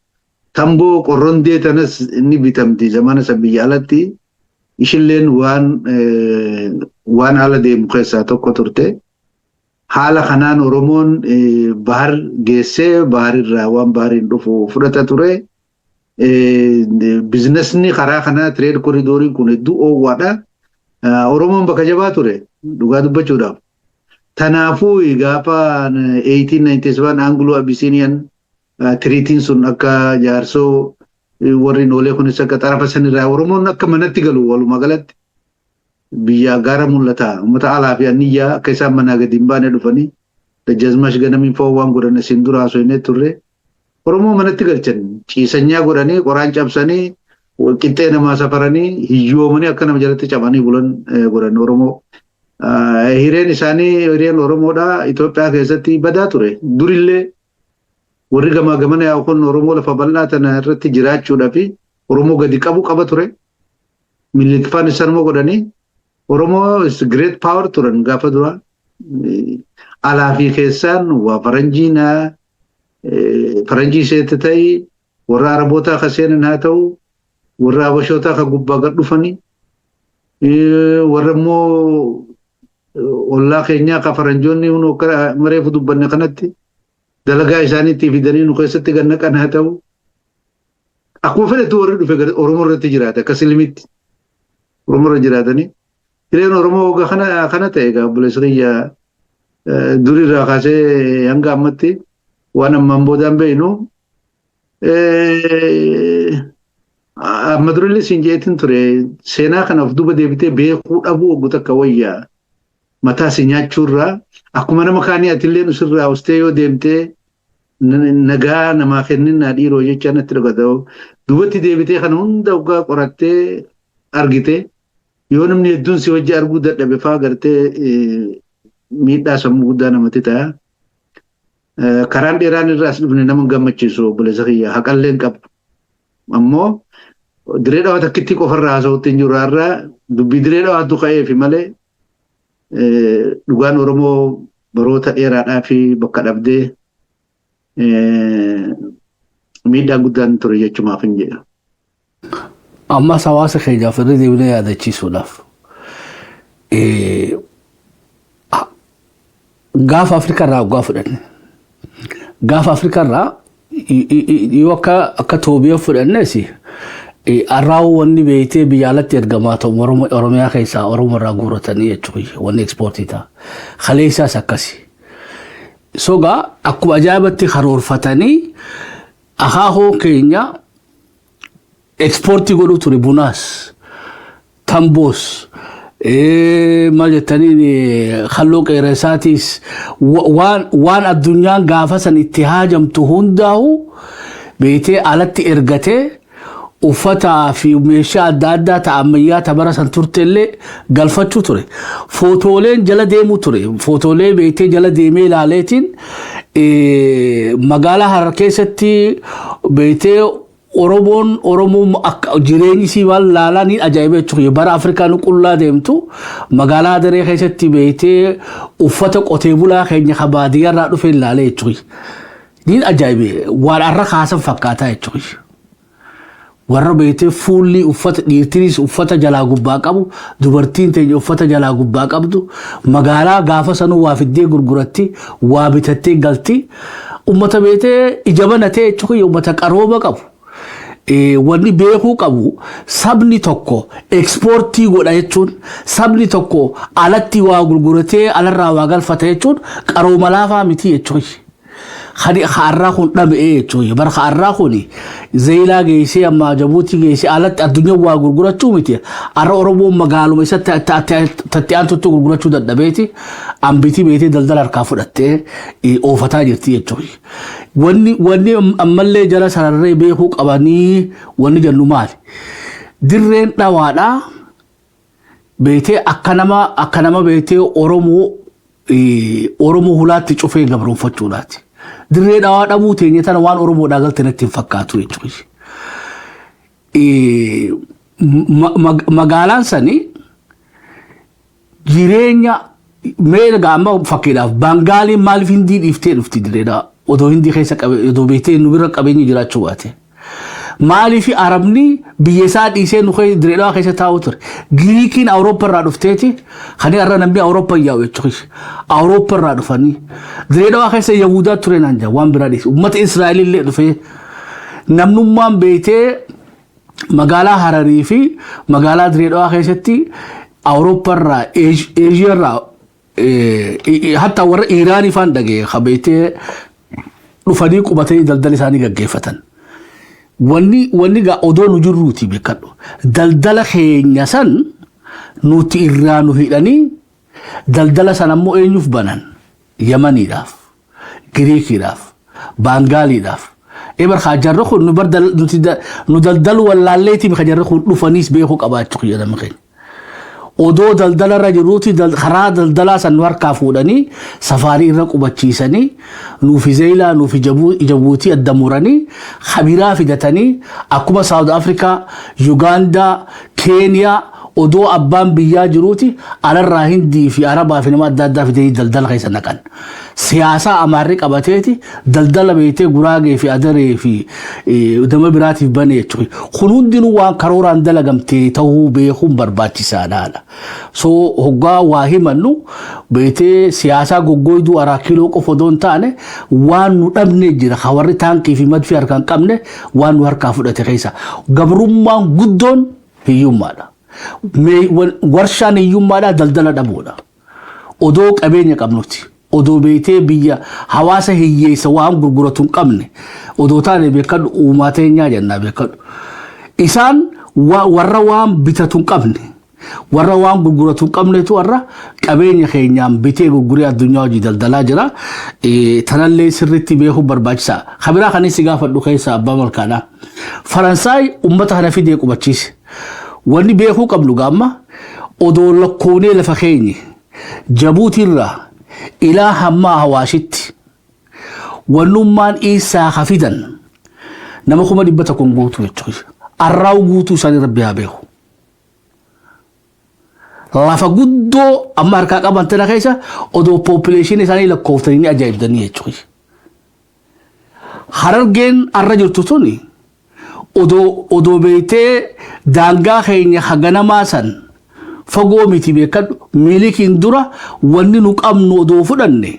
Tamboo qorrondee tanas inni bitamti zamana san biyya alatti ishilleen waan ala deemu keessaa tokko turte. Haala kanaan Oromoon bahar geessee baharirraa waan bahariin dhufu fudhata ture. Bizinesni karaa kanaa tireed koridooriin kun hedduu oowwaadha. Oromoon bakka jabaa ture dhugaa dubbachuudhaaf. Tanaafuu gaafa 1897 Anglo Abyssinian Treatiin sun akka jaarsoo warri noolee kunis akka xarafa sanirraa Oromoon akka manatti galu walumaa galatti biyya gaara mul'ata uummata alaa fi aniyyaa akka isaan manaa gadi hin baane dhufanii dajjazmash ganamiin fa'oo waan godhan isin dura haasofnee turre Oromoo manatti galchan ciisanyaa godhanii qoraan cabsanii qixxee namaa safaranii hiyyoomanii akka nama jalatti cabanii bulan godhan Oromoo. Hireen isaanii hireen Oromoodhaa Itoophiyaa keessatti badaa ture. Durillee warri gamaa gamana yaa kun Oromoo lafa bal'aa tana irratti jiraachuudhaa fi Oromoo gadi qabu qaba ture. Miliikfaan isaanuma godhanii Oromoo is great power turan gaafa dura. Alaa fi keessaan waa faranjii seete ta'ii warra Arabootaa ka seenan haa ta'u warra Habashootaa ka gubbaa gad dhufanii warra immoo ollaa keenyaa ka faranjoonni hunoo mareefu dubbanne kanatti dalagaa isaaniitti fidanii nu keessatti gannaqan haa ta'u akkuma fedhetu warri dhufe Oromoo irratti jiraate akka silimitti Oromoo irra jiraatanii hireen Oromoo hoggaa kana ta'e egaa obboleessa kiyya durirraa kaasee hanga ammatti waan ammaan boodaan beeynu amma durillee siin jeetin ture seenaa kanaaf duba deebitee beekuu dhabuu waggoota akka wayyaa mataa si nyaachuurraa akkuma nama kaanii atillee nusirraa ustee yoo deemtee nagaa namaa kenninaa dhiiroo jechaa natti dhagata dubatti deebitee kana hunda waggaa qorattee argite yoo namni hedduun si wajji arguu dadhabe fa'aa gartee miidhaa sammuu guddaa namatti ta'a. Karaan dheeraan irraas dhufne nama gammachiisu obboleessa kiyya haqalleen qabu. Ammoo diree dhawaa takkitti qofarraa haasa'utti hin jiru har'aa dubbii diree dhawaatu ka'eefi malee dhugaan Oromoo baroota dheeraadhaa fi bakka dhabdee miidhaa guddaan ture jechumaaf hin jedha. Ammas hawaasa keenyaaf irra deebinee yaadachiisuudhaaf gaafa Afrikaa irraa fudhanne gaafa Afrikaa irraa yoo akka Toobiyaa fudhannes arraa'u wanni beeytee biyya alatti ergamaa ta'u Oromiyaa keessaa Oromoo irraa guuratanii jechuudha wanni ekspoortii ta'a. Kaleessaas akkasi. Sogaa akkuma ajaa'ibatti karoorfatanii akaahoo keenya ekspoortii godhuu ture bunaas tamboos maal jettanii halluu qeerransaatiis waan addunyaan gaafa san itti haajamtu hundaa'u beeytee alatti ergatee uffataa fi meeshaa adda addaa ta'ammayyaa tabara san turtellee galfachuu ture. Footooleen jala deemuu ture. Footoolee beeytee jala deemee ilaaleetiin magaalaa Harar keessatti beeytee Oromoon akka jireenyi si waan laalaa ni ajaa'iba jechuudha. Bara Afrikaan qullaa deemtu magaalaa daree keessatti beeytee uffata qotee bulaa keenya baadiyyaarraa dhufe ilaalee jechuudha. Ni ajaa'ibe waan arra kaasan fakkaataa jechuudha. Warra beeytee fuulli uffata dhiirtinis uffata jalaa gubbaa qabu dubartiin teenya uffata jalaa gubbaa qabdu magaalaa gaafa sanuu waa fiddee gurguratti waa bitattee galti ummata beeytee ijabanatee jechuudha ummata qarooba qabu. Wanni beekuu qabu sabni tokko ekspoortii godha jechuun sabni tokko alatti waa gurguratee alarraa waa galfata jechuun qarooma laafaa miti jechuudha. خدي خارقون دبئه توي بر خارقوني زيلا جيسي أما جبوتي جيسي على الدنيا وغرغرة تومتي أرى أوروبو مقالو ميسا تتيان تتو غرغرة تو دبيتي أم بيتي دلدل أركافودتي أوفتا جرتي توي واني أمالي جلس هرري بيخوك أباني واني جنو مالي درين نوانا بيتي أكنما بيتي أورومو هلاتي شوفي قبرون فتشولاتي درين نوانا موتي نيتان وان أورومو داغل تنتين فكاتو يتوي magaalaan sani jireenya meel gaama fakkiidhaaf Bangaaliin maaliif hindii dhiiftee dhufti direedha odoo hindii keessa qabe odoo beektee nu bira qabeenyi jiraachuu baate maaliif arabni biyya isaa dhiisee nu direedha keessa taa'u ture Giriikiin Awurooppaa irraa dhufteeti kan irra namni Awurooppaa yaa'u jechuudha Awurooppaa irraa dhufanii direedha keessa Yahudaa ture naan jaa waan biraa dhiise uummata Israa'el illee dhufee namnummaan beektee magaalaa Hararii fi magaalaa Direedhaa keessatti Awurooppaa irraa Eeshiyaa irraa hatta warra Iiraanii faan dhagee qabeetee dhufanii qubatanii daldala isaanii gaggeeffatan. Wanni gaa odoo nu jirruuti beekadhu. Daldala keenya san nuti irraa nu hidhanii daldala san ammoo eenyuuf banan? Yamaniidhaaf, Giriikiidhaaf, Baangaaliidhaaf. إبر خاجر خو ندلدل ولا ليتي بخاجر خو نفنيس بيخو قبات خو يدا مخين ودو دلدل رجروتي خرا دلدلا سنور كافودني سفاري رقبتشيسني نو في زيلا نو في جبوتي الدمورني خبيرا في دتني أكوبا ساوث أفريقيا يوغندا كينيا ودو أبان بيا جروتي على الراهندي في عربا في نمات دادا في دي دلدل خيسا نكان سياسة أماريك أباتيتي دلدل بيتي قراغي في أدري في دم براتي في بني يتوي خنون دينو وان كروران دلقمتي توهو بيخون برباتي سانالا سو هقا واهي منو بيتي سياسة قويدو أراكيلو قفودون تاني وان نبني جيرا خواري تانكي في مدفي أركان كامني وان واركافو داتي خيسا قبرمان قدون هيوم مالا warshaan hiyyummaadhaa daldala dhabuudha. Odoo qabeenya qabnuti. Odoo beetee biyya hawaasa hiyyeessa waan gurguratu hin qabne. Odoo taane beekadhu uumaa teenyaa jennaa beekadhu. Isaan warra waan bitatu hin qabne. Warra waan gurguratu hin qabnetu warra qabeenya keenyaan bitee gurguree addunyaa hojii daldalaa jira. Tanallee sirriitti beekuu barbaachisaa. Kabiraa kanis gaafadhu keessa abbaa malkaadhaa. Faransaay uummata kana fidee qubachiise. Wanni beekuu qabnu gaamma odoo lakkoonee lafa keenya Jabuutiirraa ilaa hamma Hawaashitti wannummaan isaa hafidan nama 100 guutuu jechuudha. Arraaw guutuu isaanii Rabbi haa beeku. Lafa guddoo amma harkaa qaban tana keessa odoo population isaanii lakkooftanii ajaa'ibdanii jechuudha. Harargeen arra jirtu tuni odoo beetee daangaa keenya haganamaa san fagoo miti beekadhu milikiin dura wanni nu qabnu odoo fudhanne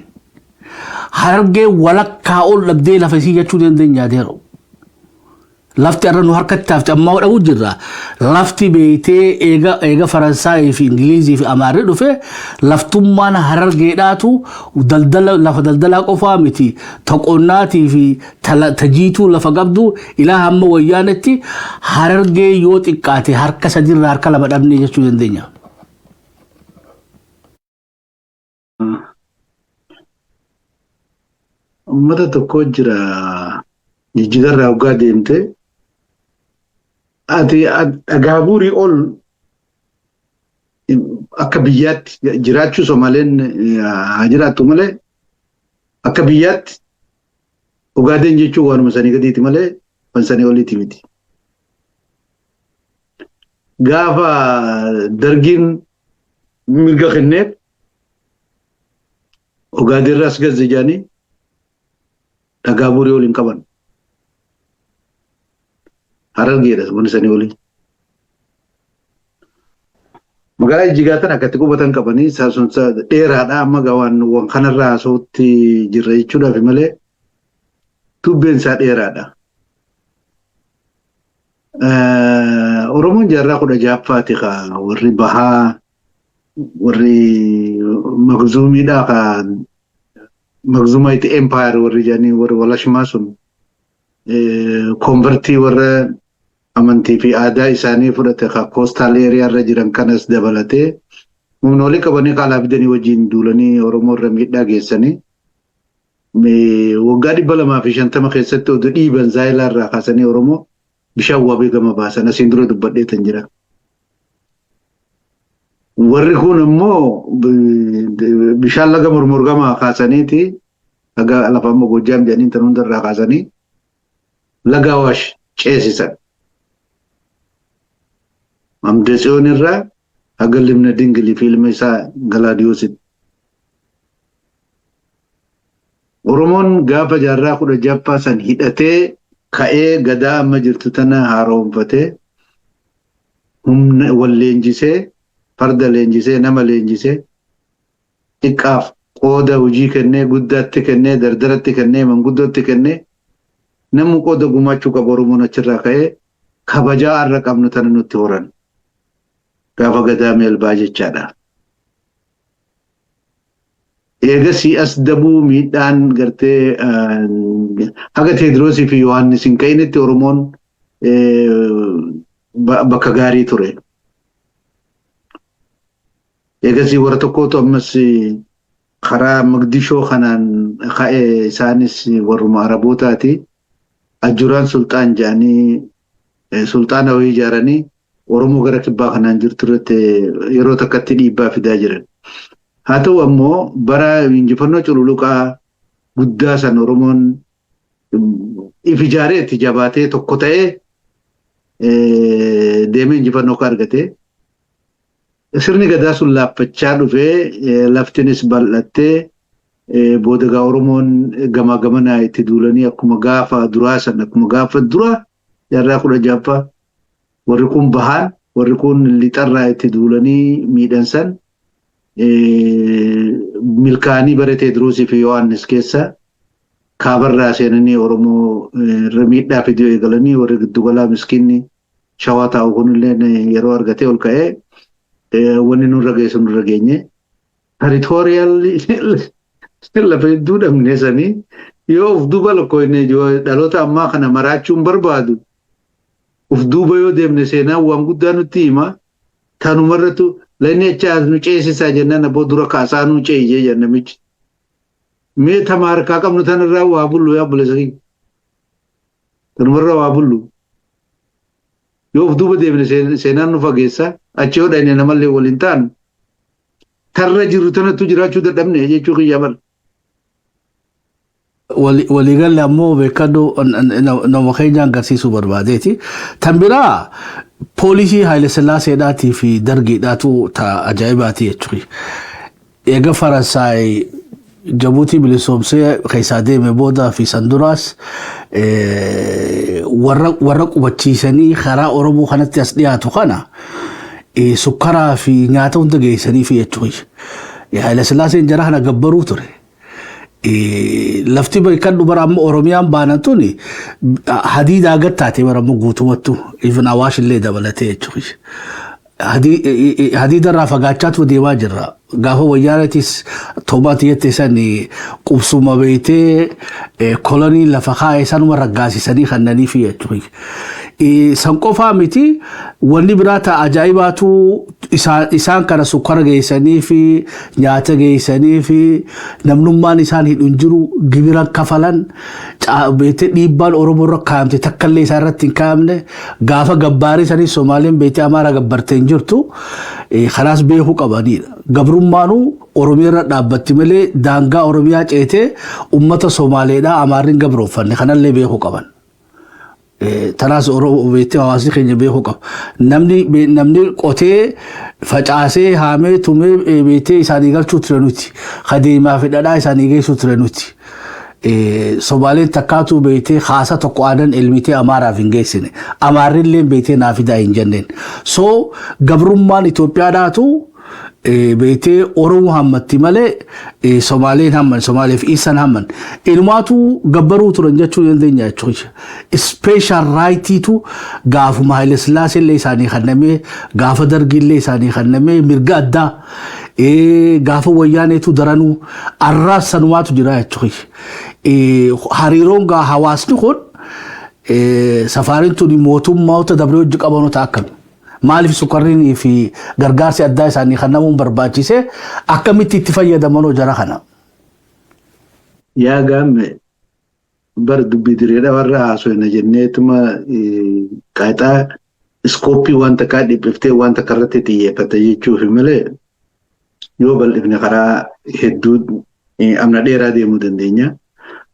Harargee walakkaa ol dhabdee lafa isii jechuu dandeenya deero. Lafti arra nu harkatti taafte ammaa dhabu jirra. Lafti beetee eega Faransaayii fi Ingilizii fi Amaarri dhufe laftummaan Harargeedhaatu lafa daldalaa qofaa miti taqonnaatii fi tajiituu lafa qabdu ilaa hamma wayyaanetti Harargee yoo xiqqaate harka sadirraa harka lama dhabnee jechuu dandeenya. Ummata tokko jira jijjiirraa waggaa deemte ati agaaburii ol akka biyyaatti jiraachuu Somaaleen haa jiraattu malee akka biyyaatti Ogaadeen jechuun waanuma sanii gadiiti malee waan sanii oliiti miti. Gaafa dargiin mirga kenneef Ogaadeen irraas gazze jaanii agaaburii ol hin qaban. Harargeedha wanni sanii olii. Magaalaa Jijjigaatan akkatti qubatan qabanii saasumsa dheeraadha amma waan kanarraa haasawutti jirra jechuudhaaf malee tubbeen isaa dheeraadha. Oromoon jaarraa 16ffaati warri bahaa warri Magzuumiidhaa مغزومة إمباير ورجاني ولاش ماسون كونفرتي ور أمانتي في آداء إساني فرتها كوستال إيريا رجران كانس دبلته ممنولي كبني قال بدني وجين دولني أورمور رميت داعيسني وقادي بلا ما في شنطة خيستو دي بنزايلا راكاسني أورمو بشاو بيجا ما باسنا سندرو دبدي تنجرا وريكون مو بشال لغا مرمرغا ما خاسني تي أجا لفهم بوجام جانين تنوندر راكاسني لغا واش چيسيسا am desion irra agallim na dingli film isa Gladiosit Oromon gafa jarra kuda jappa san hidate kae gada amma jirtu tana haroomfate humna wallenjise farda lenjise nama lenjise iqaf qoda hojii kenne guddatti kenne dardaratti kenne manguddatti kenne namu qoda gumachu ka Oromon achirra kae kabaja arra qabnu tana nutti horan gafa gada mel bajechada Egasi asdabu midaan garte haga Tedrosi fi Yohannis in kainitti Oromon bakka gaarii ture. Egasi warra tokkotu ammas karaa Magdishoo kanaan ka'e isaanis warruma Arabootaati. Ajjuraan sultaan jedhanii sultaana wayii ijaaranii Oromoo gara kibbaa kanaan jirtu irratti yeroo takkatti dhiibbaa fidaa jiran. Haa ta'u ammoo bara injifannoo cululuqaa guddaa san Oromoon ifijaaree itti jabaatee tokko ta'ee deemee injifannoo ka argate. Sirni gadaa sun laaffachaa dhufee laftinis bal'attee booda Oromoon gamaa gamanaa itti duulanii akkuma gaafa duraa san akkuma gaafa dura jaarraa 16 warri kun bahaan warri kun lixarraa itti duulanii miidhan san milkaanii bara Tedroosii fi Yohannis keessa kaabarraa seenanii Oromoo miidhaa fiduu eegalanii warri giddugalaa miskiinni shawaa taa'u kunillee yeroo argatee ol ka'ee wanni nurra geessu nurra geenye territorial lafa hedduu dhabnee sanii yoo of duuba lakkoofne dhaloota ammaa kana maraachuun barbaadu of duuba yoo deemne seenaa waan guddaa nutti hima tanumarratu Lani acha nu ceesisa jennaan aboo dura kaasaa nu ceeyee jennamichi. Mee tamaar kaa qabnu tanarraa waa bullu yaa buleesanii. Tanumarraa waa bullu. Yoo of duuba deemne seenaan nu fageessa achi yoo dhayne namallee waliin taanu. Tarra jiru tanattu jiraachuu dadhabne jechuu kiyya bal. waliigalle ammoo beekadhu nama keenyaan agarsiisuu barbaadeeti. Tan biraa poolisii Haile Sillaaseedhaatii fi dargiidhaatu ajaa'ibaati jechuudha. Eega Faransaay Jabuutii bilisoomsee keessaa deeme booda fi sanduraas warra qubachiisanii karaa Oromoo kanatti as dhiyaatu kana sukkaraa fi nyaata hunda geessanii fi jechuudha. Haile Sillaaseen jara kana gabbaruu ture. Lafti beekan dubara amma Oromiyaan baanantuni hadiida gattaate bara amma guutumattu even Awaash illee dabalatee jechuudha. Hadiida irraa fagaachaatu deemaa jirra. Gaafa wayyaanatis toomaati jettee san qubsuma beeytee kolonii lafa kaa'ee sanuma raggaasisanii kannanii fi jechuudha. San qofaa miti wanni biraa ta'a ajaa'ibaatu isaan kana sukkara geessanii fi nyaata geessanii fi namnummaan isaan hidhuun jiru gibira kafalan beete dhiibbaan Oromoo irra kaa'amte takkallee isaan irratti hin kaa'amne gaafa gabbaarii sanii Somaaliin beete Amaaraa gabbartee hin jirtu kanaas beekuu qabanidha. Gabrummaanuu Oromiyaa irra dhaabbatti malee daangaa Oromiyaa ceetee uummata Somaaleedhaa Amaarriin gabrooffanne kanallee beekuu qaban. Tanaas Oromoo beektee hawaasni keenya beekuu qaba. Namni qotee facaasee haamee tumee beektee isaanii galchuu ture nuti. Kadeemaa fi dhadhaa isaanii geessuu ture nuti. Somaaleen takkaatu beektee haasa tokko aadan elmitee Amaaraaf hin geessine. Amaarrillee beektee naafidaa hin jenneen. So gabrummaan Itoophiyaadhaatu beektee Oromoo hammatti malee Somaaleen hamman Somaaleef Isan hamman ilmaatu gabbaruu turan jechuu dandeenya jechuudha. Special rightiitu gaafuma Haile Sillaasee illee isaanii kannamee gaafa dargii illee isaanii kannamee mirga addaa gaafa wayyaaneetu daranuu arraas sanumaatu jira jechuudha. Hariiroon hawaasni kun safaarin tuni mootummoota dabree hojii qabanoota akkami. Maaliif sukkarriinii fi gargaarsi addaa isaanii kan namuun barbaachise akkamitti itti fayyadamanoo jara kana. Yaa gaamme bar dubbii direedha warra haasofna jenneetuma qaaxaa iskooppii wanta kaa dhiphiftee wanta karratti xiyyeeffata jechuuf malee yoo bal'ifne karaa hedduu amna dheeraa deemuu dandeenya.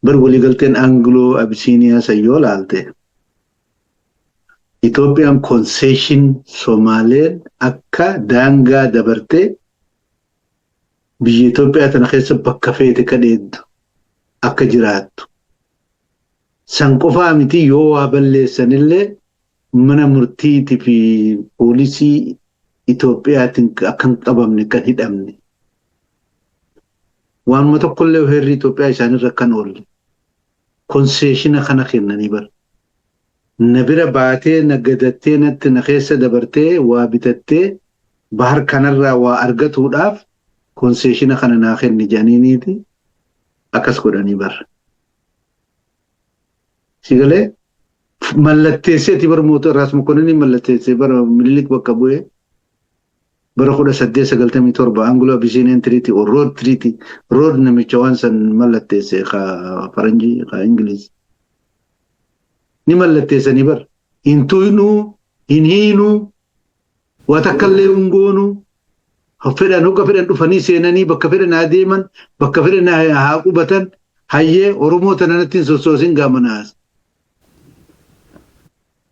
Bar waliigalteen Angiloo Abisiiniyaa sayyoo laalte. Itoophiyaan concession Somaaleen akka daangaa dabartee biyya Itoophiyaa tana keessa bakka feete kadheeddu akka jiraattu. San qofaa miti yoo waa balleessanillee mana murtiitii fi poolisii Itoophiyaatiin akkan qabamne kan hidhamne. Waanuma tokkollee heerri Itoophiyaa isaanirra kan oolle. Concessiona kana kennanii bara. Na bira baatee nagadattee natti na keessa dabartee waa bitattee bahar kanarraa waa argatuudhaaf concessiona kana naa kenni jedhaniiti akkas godhanii bara. Sigalee mallatteesseeti bara mootummaa Raas Mokonnin mallatteessee bara Minilik bakka bu'ee bara 1897 Angiloo Abisiiniyaan Treaty or Road Treaty road namicha waan san mallatteessee faranjii Ingiliz. Ni mallatteessanii bar hin tuynu hin hiinu waa takkallee hungoonu fedhan hogga fedhan dhufanii seenanii bakka fedhan adeeman bakka fedhan haa qubatan hayyee Oromoo tananatti sossoosin gaamanaas.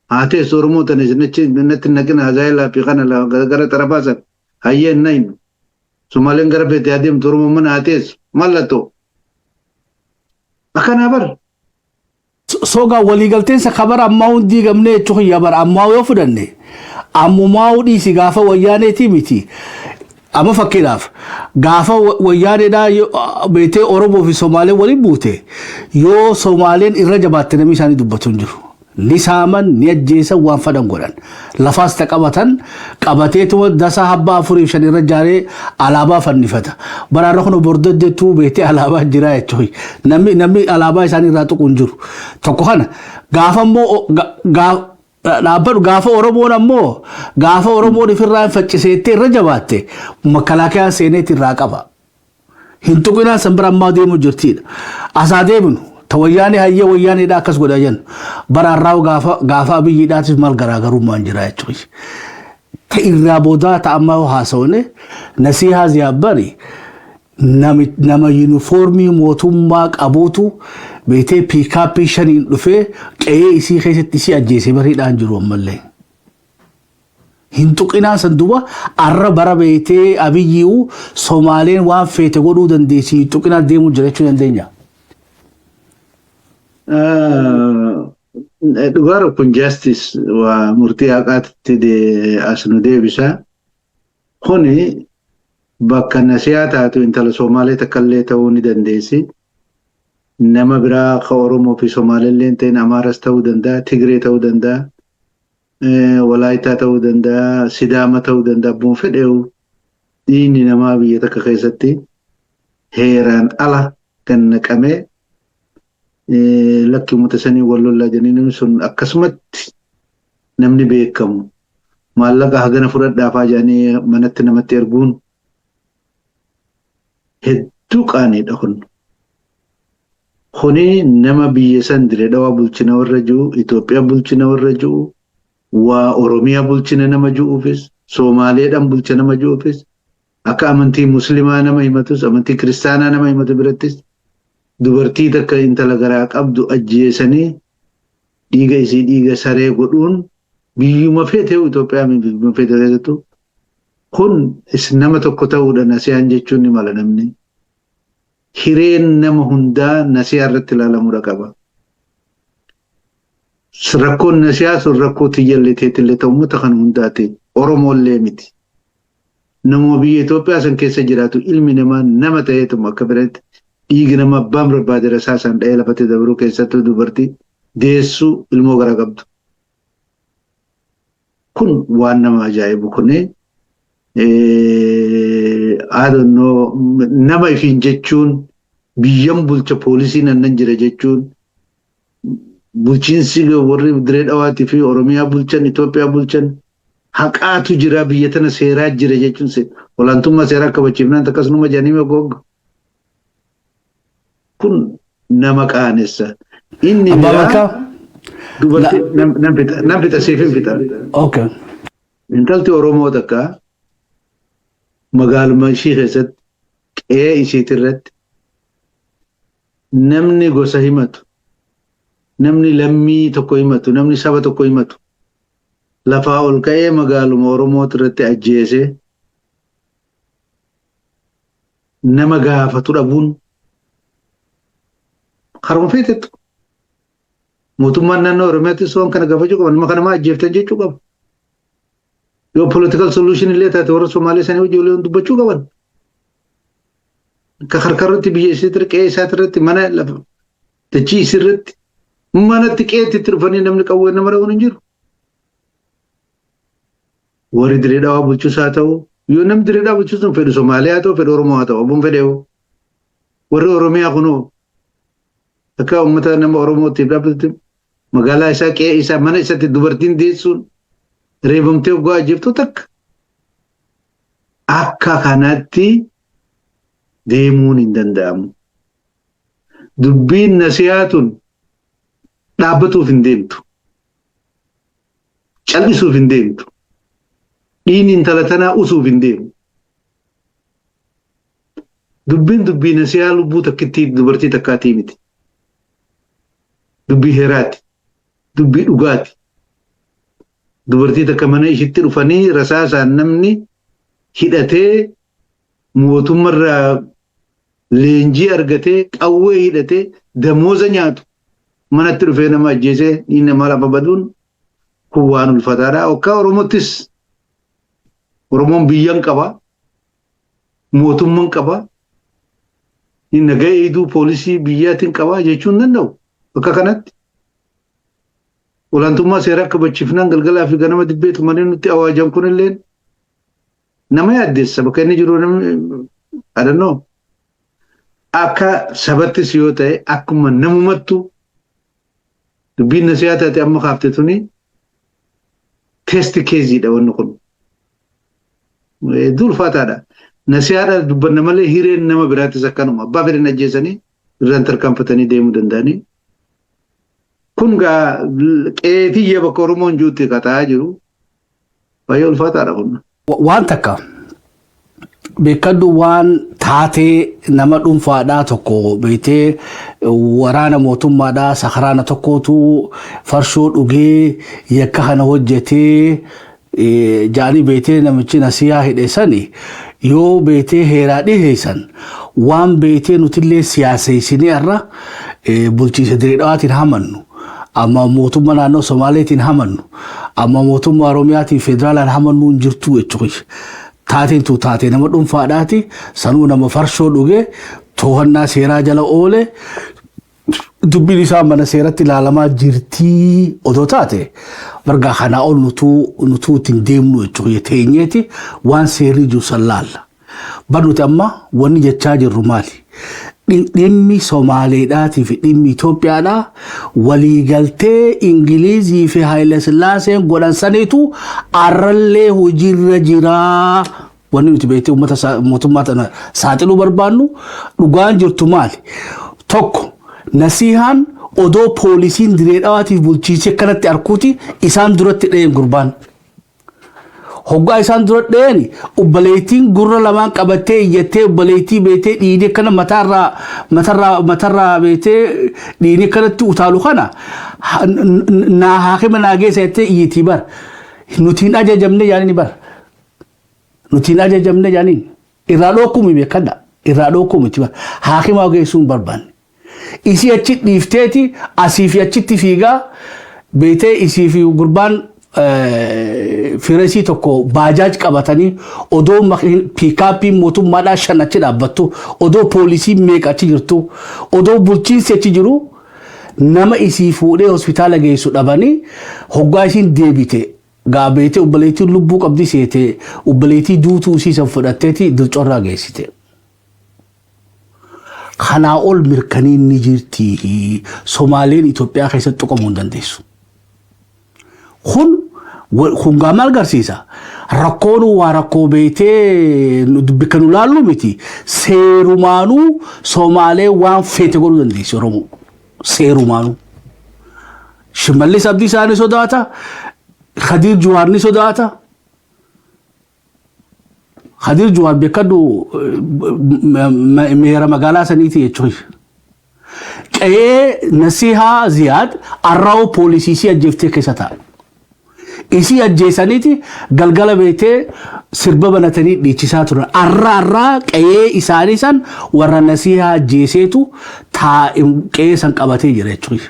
Haatee Oromoo tanatti naqina hazaayilaa fi kana gara tarafaasan hayyee nayin Somaaleen gara beete adeemtu Oromoo mana haatees mallattoo akkanaa bar. Soga waliigalteensa kabar ammaa hundi gamnee jechuun yabar ammaa yoo fudhanne ammumaa dhiisi gaafa wayyaaneetii miti. Amma fakkiidhaaf gaafa wayyaaneedhaa beetee Oromoo fi Somaaleen waliin buute yoo Somaaleen irra jabaatte namni isaanii dubbatu hin jiru. Ni saaman ni ajjeesan waan fadhan godhan. Lafaas taqabatan qabateetuma dasaa habbaa afurii fi shan irra jaaree alaabaa fannifata. Baraarra kun bordojjeetu beetee alaabaa jira jechuudha. Namni alaabaa isaanii irraa tuqu hin jiru. Tokko kana gaafa immoo dhaabbatu gaafa Oromoon ammoo gaafa Oromoon ifirraa hin facciseettee irra jabaatte makalaakayaan seeneetti irraa qaba. Hin tuqinaan san bira ammaa deemu jirtiidha. Asaa deemnu. Tawayyaani hayyee wayyaaniidha akkas godha jennu. Baraarraa gaafa abiyyiidhaatis maal garaagarummaan jira jechuudha. Irraa boodaa ta'ammaa haasawne nasihaa ziyaabbari nama yuunifoormii mootummaa qabuutu beetee piikaappii shaniin dhufee qe'ee isii keessatti isii ajjeesee bariidhaan jiru ammallee. Hin tuqinaan san duuba arra bara beetee abiyyuu Somaaleen waan feete godhuu dandeessi hin tuqinaan deemuu jira jechuu dandeenya. Dhugaara kun justice waa murtii haqaatti as nu deebisaa. Kuni bakka nasiyaa taatu intala Somaalee takkallee ta'uu ni dandeessi. Nama biraa ka Oromoo fi Somaaleellee ta'in Amaaras ta'uu danda'a, Tigree ta'uu danda'a, Walaayitaa ta'uu danda'a, Sidaama ta'uu danda'a, abboon fedheewu dhiinni namaa biyya takka keessatti heeraan ala kan naqamee lakki mutasanii wallollaa jennaan sun akkasumatti namni beekamu maallaqa hagana fudhadhaafaa jedhanii manatti namatti erguun hedduu qaaniidha kun. Kuni nama biyya san diree dhawaa bulchina warra jiru, Itoophiyaa bulchina warra jiru, waa Oromiyaa bulchina nama jiruufis, Somaaleedhaan bulcha nama jiruufis, akka amantii Muslimaa nama himatus, amantii Kiristaanaa nama himatu birattis dubartii takka intala garaa qabdu ajjeesanii dhiiga isii dhiiga saree godhuun biyyuma feetee Itoophiyaa biyyuma feetee jettu kun nama tokko ta'uudha nasiyaan jechuun ni mala namni. Hireen nama hundaa nasiyaa irratti ilaalamuu qaba. Rakkoon nasiyaa sun rakkoo tiyyallee teetillee ta'u uummata kan hundaati. Oromoollee miti. Nama biyya Itoophiyaa san keessa jiraatu ilmi namaa nama ta'eetu akka biratti dhiigi nama abbaan barbaade rasaasaan dha'ee lafatti dabruu keessattuu dubartii deessuu ilmoo garaa qabdu. Kun waan nama ajaa'ibu kunee I don't know, nama ifin jechuun biyyam bulcha poolisiin annan jira jechuun bulchiinsi warri Dirree Dhawaatii fi Oromiyaa bulchan, Itoophiyaa bulchan haqaatu jira biyya tana seeraa jira jechuun olaantummaa seeraa kabachiifnaan akkasuma jedhanii gogga. Kun nama qaanessa. Inni Abbabakaa. nam fita seefin fita. Okay. Intalti Oromoo takka magaaluma ishii keessatti qe'ee isiitirratti namni gosa himatu, namni lammii tokko himatu, namni saba tokko himatu lafaa ol ka'ee magaaluma Oromoo irratti ajjeese nama gaafatu dhabuun haruma feetettu. Mootummaan naannoo Oromiyaattis waan kana gaafachuu qaban, nama kana maa ajjeeftan jechuu qabu. Yoo political solution illee taate warra Somaalee sanii hojii waliin dubbachuu qaban. Ka harkarratti biyya isiitti qe'ee isaatiirratti mana lafa dachii isirratti manatti qe'eetti dhufanii namni qawwee nama dha'uun hin jiru. Warri Dirree Dhawaa bulchuus haa ta'u, yoo namni Dirree Dhawaa bulchuus sun fedhu Somaalee haa ta'u, fedhu Oromoo haa ta'u, abboon fedheewu. Warri Oromiyaa kunoo akka uummata nama Oromootiif dhaabbatu magaalaa isaa qe'ee isaa mana isaatti dubartiin deessuun reebamtee waggaa ajjeeftu takka akka kanatti deemuun hin danda'amu. Dubbiin nasihaatun dhaabbatuuf hin deemtu. Cal'isuuf hin deemtu. Dhiini intala tanaa usuuf hin deemu. Dubbiin dubbii nasihaa lubbuu takkitti dubartii takkaatii miti. Dubbii heeraati. Dubbii dhugaati. Dubartii takka mana ishitti dhufanii rasaasaan namni hidhatee mootummaarraa leenjii argatee qawwee hidhatee damooza nyaatu manatti dhufee nama ajjeesee inni nama lafa baduun kun waan ulfaataadha. Akka Oromoottis Oromoon biyyan qaba, mootummaan qaba, inni nagaa eegduu poolisii biyyaatiin qaba jechuun danda'u. Akka kanatti olaantummaa seeraa kabachiifnaan galgalaa fi ganama dibbeetu malee nutti awaajan kunillee nama yaaddeessa bakka inni jiru namni adannoo. Akka sabattis yoo ta'e akkuma namumattu dubbiin nasihaa taate amma kaafte tuni teesti keeziidha wanni kun. Ulfaataadha. Nasihaadha dubbanna malee hireen nama biraattis akkanuma abbaa fedhan ajjeesanii irraan tarkaanfatanii deemuu danda'anii. Kun gaa qeetiyya bakka Oromoon juutti kataa jiru baay'ee ulfaataadha kun. Waan takka beekadhu waan taatee nama dhuunfaadhaa tokko beetee waraana mootummaadhaa sakaraana tokkootu farshoo dhugee yakka kana hojjetee jaanii beetee namichi nasihaa hidheessani yoo beetee heeraa dhiheessan waan beetee nutillee siyaaseessinee irra bulchiisa Dirree Dhawaatiin hamannu. Amma mootummaa naannoo Somaaleetiin hamannu, amma mootummaa Oromiyaatiin federaalaan hamannu hin jirtu jechuudha. Taateen tu taatee nama dhuunfaadhaati sanuu nama farshoo dhugee to'annaa seeraa jala oole dubbiin isaa mana seeratti ilaalamaa jirtii otoo taate margaa kanaa ol nutuu ittiin deemnu jechuudha teenyeeti waan seerri jiru san laalla. Barnuti amma wanni jechaa jirru maali? Dhimmi Somaaleedhaatii fi dhimmi Itoophiyaadhaa waliigaltee Ingilizii fi Haayile Sillaaseen godhan saniitu arrallee hojiirra jiraa. Wanni nuti beektee uummata mootummaa tana saaxiluu barbaannu dhugaan jirtu maali? Tokko nasihaan odoo poolisiin Dirree Dhawaatiif bulchiisee kanatti arkuuti isaan duratti dha'een gurbaan. Hoggaa isaan dura dha'een ubbaleetiin gurra lamaan qabattee iyyattee ubbaleetii beetee dhiinii kana matarraa beetee dhiinii kanatti utaalu kana naa haakima naa geessa jettee iyyitii bar. Nutiin ajajamne jaaniin bar. Nutiin ajajamne jaaniin irraa dhookumi beekadha. Irraa dhookumi bar. Haakima geessuun barbaanne. Isii achi dhiifteeti asii fi achitti fiigaa beetee isii fi gurbaan Firesii tokko baajaaj qabatanii odoo piikaappiin mootummaadhaa shan achi dhaabbattu odoo poolisiin meeqa achi jirtu odoo bulchiinsi achi jiru nama isii fuudhee hospitaala geessu dhabanii hoggaa isiin deebite Gaabete ubbaleetii lubbuu qabdi seete ubbaleetii duutuu siisan fudhatteeti dircorraa geessite. Kanaa ol mirkaniin ni jirti. Somaaleen Itoophiyaa keessatti tuqamuu hin dandeessu. Kun maal agarsiisa? Rakkoon waa rakkoo beetee bikka nu laallu miti. Seerumaanuu Somaalee waan feete godhuu dandeessi Oromoo. Seerumaanuu. Shimallis Abdiisaa ni sodaata. Khadiir Juwaar ni sodaata. Khadiir Juwaar beekadhu meera magaalaa saniiti jechuun. Qe'ee Nasihaa Ziyaad arraa'u poolisii ajjeeftee keessa ta'a. Isi ajjeesaniiti galgala beetee sirba banatanii dhiichisaa turan. Arraa qe'ee isaanii san warra Nasihaa ajjeeseetu qe'ee san qabatee jira jechuudha.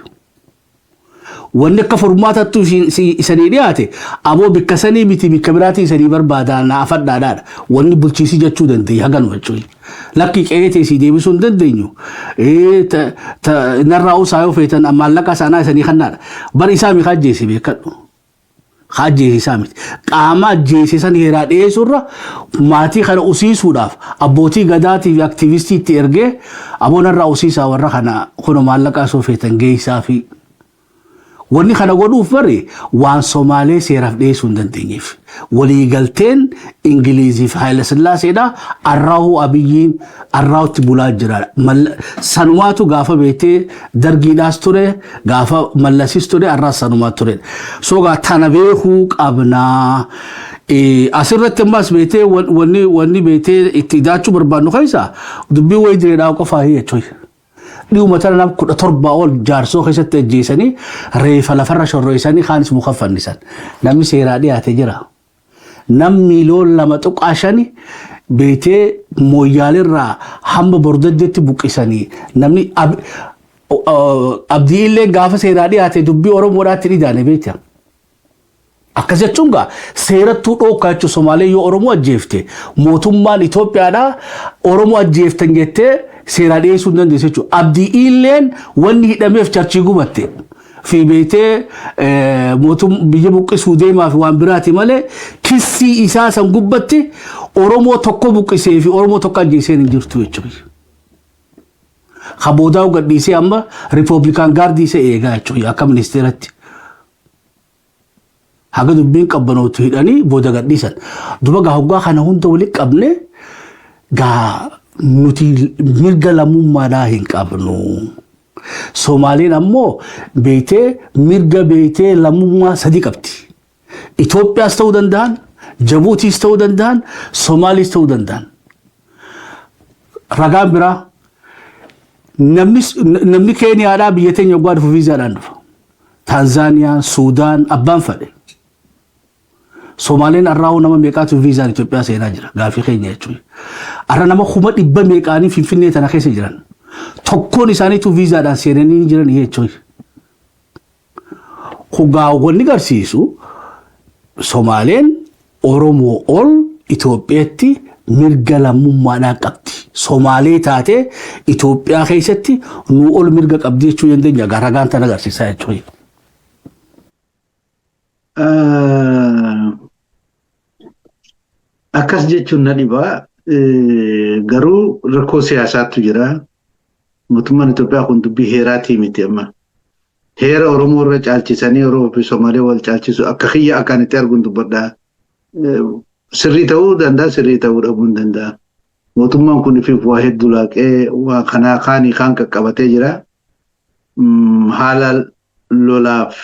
Wanni akka furmaatatti isanii dhiyaate aboo bikka sanii miti bikka biraatii isanii barbaadaa naaf addaadhaadha. Wanni bulchiisii jechuu dandeenya haganuma jechuudha. Lakki qe'ee teessii deebisuu hin dandeenyu. Narraa usaa yoo feetan maallaqa isaanii isanii kannaadha. Bari isaa miiqa ajjeese beekadhu. Ajjeesisaa miti. Qaama ajjeesisan heeraa dhiyeessuurra maatii kana usiisuudhaaf abbootii gadaatii fi aktiivistii itti ergee aboo narraa usiisaa warra kana kun maallaqa osoo feetan geessaa fi wanni kana godhuuf bari waan Somaalee seeraaf dhiyeessuu hin dandeenyeef. Waliigalteen Ingiliiziif Haayila Sillaaseedha. Arraa'uu Abiyyiin arraa'utti bulaa jira. Sanumaatu gaafa beetee dargiidhaas ture, gaafa mallasis ture, arraas sanumaa ture. Sogaa tana beekuu qabnaa. Asirratti ammas beetee wanni beetee itti daachuu barbaannu keessaa dubbii wayii jireedhaa qofaa jechuudha. Dhiyuma tana nam 17 ol jaarsoo keessatti ajjeesanii reefa lafarra shorroisanii kaanis muka fannisan. Namni seeraa dhiyaate jira. Namni loon 2.5 beetee mooyyaalirraa hamba bordaddeetti buqqisanii namni abdii illee gaafa seeraa dhiyaate dubbii Oromoodhaatti dhidaane beekta. Akkas jechuun gaa seerattuu dhookaa jechuun Somaalee yoo Oromoo ajjeefte mootummaan Itoophiyaadhaa Oromoo ajjeeftan jettee seeraa dhiyeessuu hin dandeessu jechuudha. Abdii illeen wanni hidhameef charchii gubatte. Fi beetee biyya buqqisuu deemaa fi waan biraati malee kissii isaa san gubbatti Oromoo tokko buqqisee fi Oromoo tokko ajjeeseen hin jirtu jechuudha. Kaboodaa gadhiisee amma Riipooblikaan gaardii isa eegaa jechuudha akka ministeeratti. Haga dubbiin qabbanootu hidhanii booda gadhiisan. Duba gaa hoggaa kana hunda walitti qabne gaa nuti mirga lammummaadhaa hin qabnu. Somaaleen ammoo beetee mirga beetee lammummaa sadii qabdi. Itoophiyaas ta'uu danda'an, Jabuutiis ta'uu danda'an, Somaaliis ta'uu danda'an. Ragaan biraa namni Keeniyaadhaa biyya teenya waggaa dhufu viizaadhaan dhufa. Taanzaaniyaan, Suudaan, abbaan fedhe. Somaaleen arraa'uu nama meeqaatu viizaan Itoophiyaa seenaa jira gaafii keenya jechuudha. Arra nama 100 meeqaanii Finfinnee tana keessa jiran. Tokkoon isaaniitu viizaadhaan seenanii jiran jechuudha. Wanni agarsiisu Somaaleen Oromoo ol Itoophiyaatti mirga lammummaadhaa qabdi. Somaalee taatee Itoophiyaa keessatti nu ol mirga qabdi jechuu dandeenya. Ragaan tana agarsiisaa jechuudha. Akkas jechuun na dhibaa garuu rakkoo siyaasaatu jira. Mootummaan Itoophiyaa kun dubbii heeraatii miti amma. Heera Oromoo irra caalchisanii Oromoo fi Somaalee wal caalchisu akka kiyya akkaan itti arguun dubbadhaa. Sirrii ta'uu danda'a, sirrii ta'uu dhabuu hin danda'a. Mootummaan kun ifiif waa hedduu laaqee waa kanaa kaanii kaan qaqqabatee jira. Haala lolaaf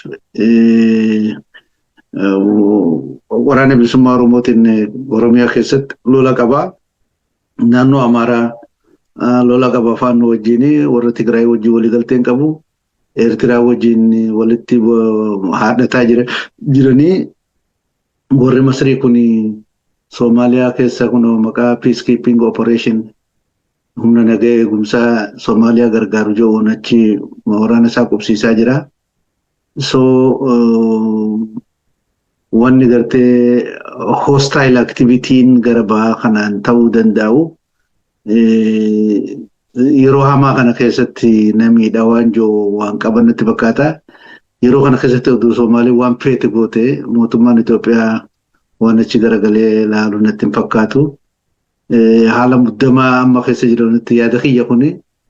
waraana bilisummaa Oromootiin Oromiyaa keessatti lola qabaa. Naannoo Amaaraa lola qaba faannoo wajjin warra Tigraay wajjin waliigalteen qabu. Eertiraa wajjin walitti haadhataa jiranii warri Masrii kun Soomaaliyaa keessa kun maqaa peacekeeping operation humna nagaa eegumsaa Soomaaliyaa gargaaru jiruun achi waraana isaa qubsiisaa jira. Wanni gartee hostile activitiin gara bahaa kanaan ta'uu danda'u. Yeroo hamaa kana keessatti namni dhawaan joo waan qabannatti fakkaata. yeroo kana keessatti oduu Somaalee waan feete goote mootummaan Itoophiyaa waan achi garagalee laalu natti hin fakkaatu. Haala muddamaa amma keessa jiranitti yaada kiyya kuni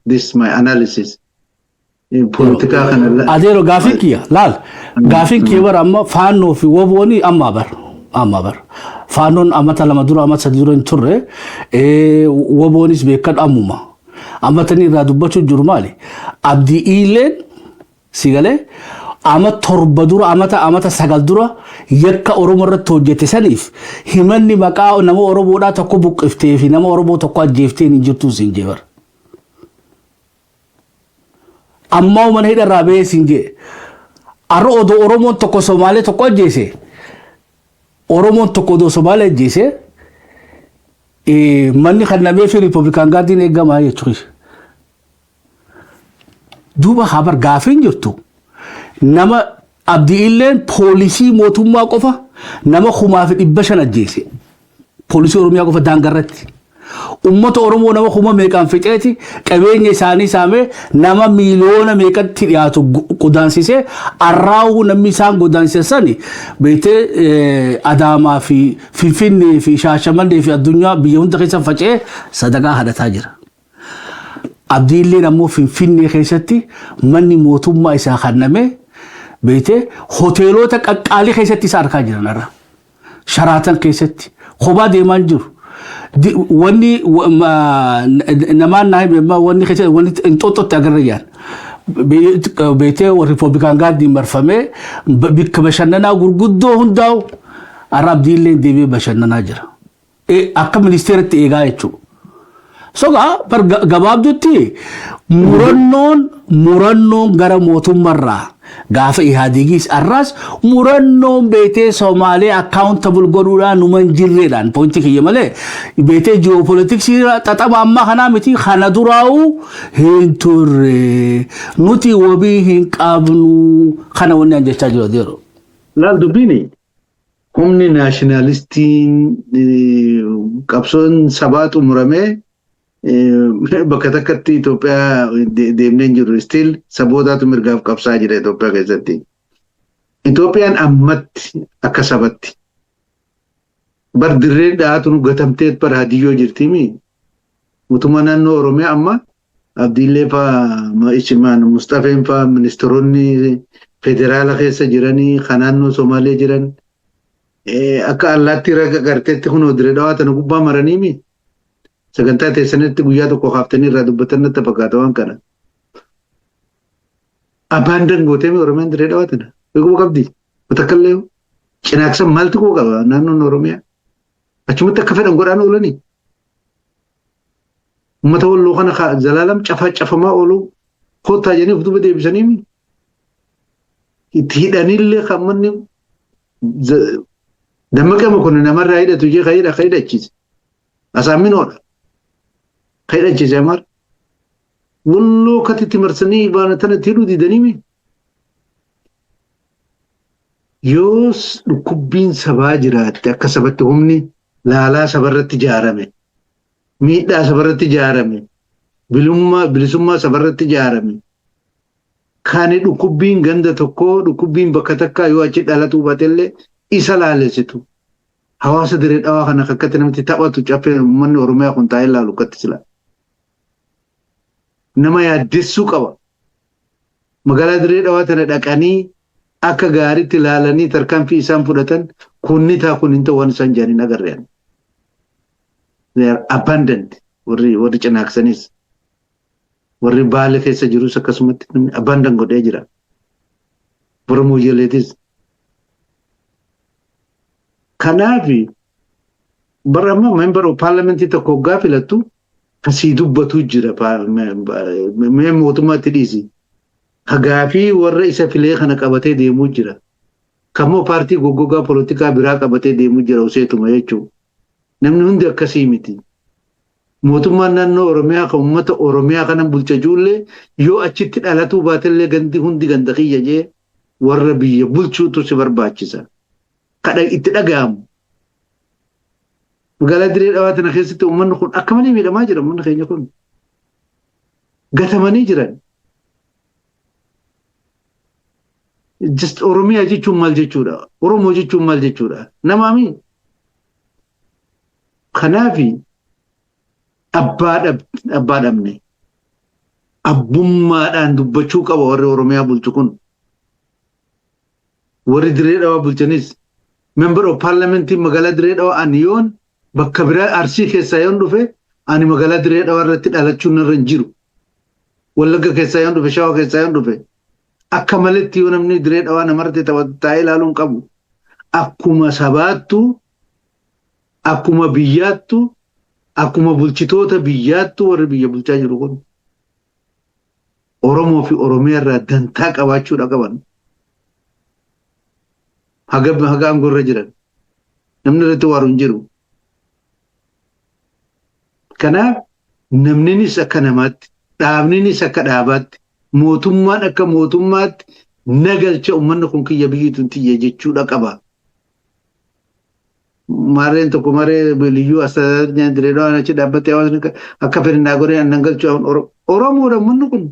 this my analysis. Politika kana adeero gaafin kiyya laal gaafin kiyya bara amma faannoo fi wobooni amma bar faannoon amata lama dura amata dura hin turre woboonis beekan ammuma amatanii irraa dubbachuu jiru maali abdii ileen sigalee amat torba dura amata sagal dura yakka Oromoo irratti hojjete saniif himanni maqaa nama Oromoodhaa tokko buqqiftee fi nama Oromoo tokko ajjeeftee hin jirtu siin jeebar amma umana hidha raabee siin jee arro odoo Oromoon tokko Somaalee tokko ajjeese Oromoon tokko odoo Somaalee ajjeese manni kannamee fi Republican Guardian eegamaa jechuudha duuba habar gaafin jirtu nama abdii illeen poolisii mootummaa qofa nama 500 ajjeese poolisii Oromiyaa qofa daangarratti ummata Oromoo nama 100 meeqaan fixeeti qabeenya isaanii saamee nama miiliyoona meeqatti dhiyaatu godaansisee arraa'uu namni isaan godaansisanii beetee Adaamaa fi Finfinnee fi Shaashamannee fi addunyaa biyya hunda keessa faca'ee sadaqaa hadataa jira. Abdii illeen ammoo Finfinnee keessatti manni mootummaa isaa kanname beete hoteelota qaqqaalii keessatti isa arkaa jiran arra Sharaatan keessatti kophaa deemaa jiru wanni namaan naa wanni keessatti wanni inxooxxotti agarrayaan beete Republican Guardian marfamee bikka bashannanaa gurguddoo hundaa'u arra Abdii illeen deebi'ee bashannanaa jira akka ministeeratti eegaa jechuudha. Soga par gabaabdutti murannoon gara mootummarraa gaafa ihaadigis arras murannoon beetee Somaalee accountable godhuudhaan numan jirreedhaan pointi kiyya malee beetee geopolitics xaxama amma kanaa miti kana duraa'u hin turre nuti wabii hin qabnu kana wanni an jechaa jiru adeero. Laal dubbini humni naashinaalistiin qabsoon sabaatu muramee bakka takkatti Itoophiyaa deemnee jiru still sabootaatu mirgaaf qabsaa jira Itoophiyaa keessatti. Itoophiyaan ammatti akka sabatti bar dirree dhaatu nu gatamteet bar hadiyyoo jirtimi mootummaa naannoo Oromiyaa amma Abdiillee faa Ishimaan Mustafeen faa ministeeronni federaala keessa jiranii kan naannoo Somaalee jiran akka allaatti garteetti kunoo dirree dhawaatan gubbaa maraniimi. Sagantaa teessanitti guyyaa tokko haaftanii irraa dubbatan natti fakkaata waan kana. Abaandan gootee Oromiyaan dirree dhawaatan. Eeguu qabdi. Batakkallee cinaaksan maaltu koo qaba naannoon Oromiyaa. Achumatti akka fedhan godhaan oolanii. Uummata walloo kana zalaalam cafamaa ooluu koottaa jedhanii duuba deebisaniimi. Itti hidhanillee kan manni dammaqama kun namarraa hidhatu jee ka hidhachiise. Asaaminoodha. Kaydha jamar walloo katitti marsanii baana tana tiiduu didaniimi yoos dhukkubbiin sabaa jiraatte akka sabatti humni laalaa sabarratti ijaarame miidhaa sabarratti ijaarame bilisummaa sabarratti ijaarame kaani dhukkubbiin ganda tokkoo dhukkubbiin bakka takkaa yoo achi dhalatu hubateellee isa laalessitu hawaasa dirree dhawaa kana akkatti namatti taphatu caffee uummanni Oromiyaa kun taa'ee laalu akkatti sila. Nama yaaddessuu qaba. Magaalaa dirree dhawaa tana dhaqanii akka gaariitti ilaalanii tarkaanfii isaan fudhatan kunni taa kun hin ta'u waan isaan jedhanii agarrean. They are abandoned warri cinaaksanis warri baale keessa jirus akkasumatti abandon godhee jira. Oromoo ijoolleetis. Kanaafi bara amma member of parliament tokko hoggaa filattu kasii dubbatu jira mee mootummaatti dhiisi. Hagaafii warra isa filee kana qabatee deemuu jira. Kammoo paartii goggogaa polotikaa biraa qabatee deemuu jira useetuma jechuudha. Namni hundi akkasii miti. Mootummaan naannoo Oromiyaa kan uummata Oromiyaa kana bulchajuullee yoo achitti dhalatuu baatellee gandi hundi ganda kiyya jee warra biyya bulchuutu si barbaachisa. Kadha itti dhaga'amu. Magaalaa dirree dhawaa tana keessatti uummanni kun akka malee miidhamaa jira uummanni keenya kun. Gatamanii jiran. just Oromiyaa jechuun maal jechuudha? Oromoo jechuun maal jechuudha? Namaami. Kanaafi abbaa dhabne abbummaadhaan dubbachuu qaba warri Oromiyaa bulchu kun. Warri Dirree Dhawaa bulchanis member of parliament magaalaa Dirree Dhawaa ani yoon bakka biraa Arsii keessaa yoon dhufe ani magaalaa Dirree Dhawaa irratti dhalachuun irra hin jiru. Wallagga keessaa yoon dhufe Shawaa keessaa yoon dhufe akka maletti yoo namni Dirree Dhawaa namarratti taa'ee ilaaluun qabu akkuma sabaattu akkuma biyyaattu akkuma bulchitoota biyyaattu warri biyya bulchaa jiru kun Oromoo fi Oromiyaa irraa dantaa qabaachuudha qaban. Haga aangorra jiran namni irratti waaru hin jiru. Kanaaf namninis akka namaatti dhaabninis akka dhaabaatti mootummaan akka mootummaatti nagalcha uummanni kun kiyya biyyituun tiyya jechuudha qaba. Maarreen tokko maree liyyuu astaadaa Dirree Dhawaa achi dhaabbattee hawaasni akka fedhinaa godhee annan galchuu Oromoodha uummanni kun.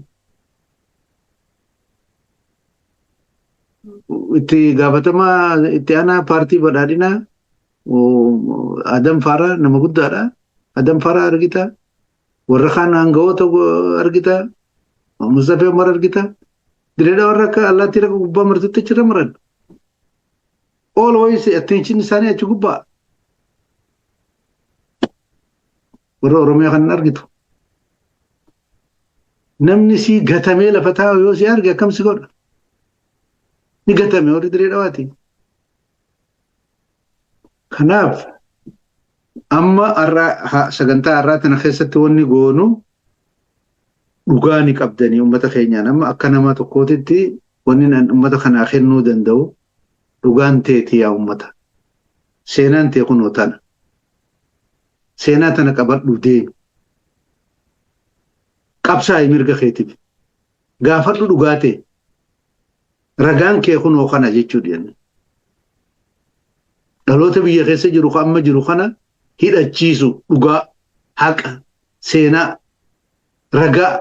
Itti gaafatamaa itti aanaa paartii badhaadhinaa Adam Faaraa nama guddaadha. Adam Faaraa argita. Warra kaan aangawoota argita. Mustafaa Umar argita. Dirree Dhawaa warra akka allaattii rakka gubbaa martutti achirra maran. Always attention isaanii achi gubbaa. Warra Oromiyaa kan argitu. Namni si gatamee lafa taa'u yoo si arge akkam si godha? Ni gatame warri Dirree Dhawaati. Kanaaf amma sagantaa har'aa tana keessatti wanni goonu dhugaa ni qabdanii uummata keenyaan amma akka nama tokkootitti wanni uummata kanaa kennuu danda'u dhugaan teetii yaa uummata. Seenaan tee kunoo tana. Seenaa tana qabadhu deemi. Qabsaa'ii mirga keetiif. Gaafadhu dhugaa ta'e. Ragaan kee kunoo kana jechuudha. Dhaloota biyya keessa jiru amma jiru kana hidhachiisu dhugaa haqa seenaa ragaa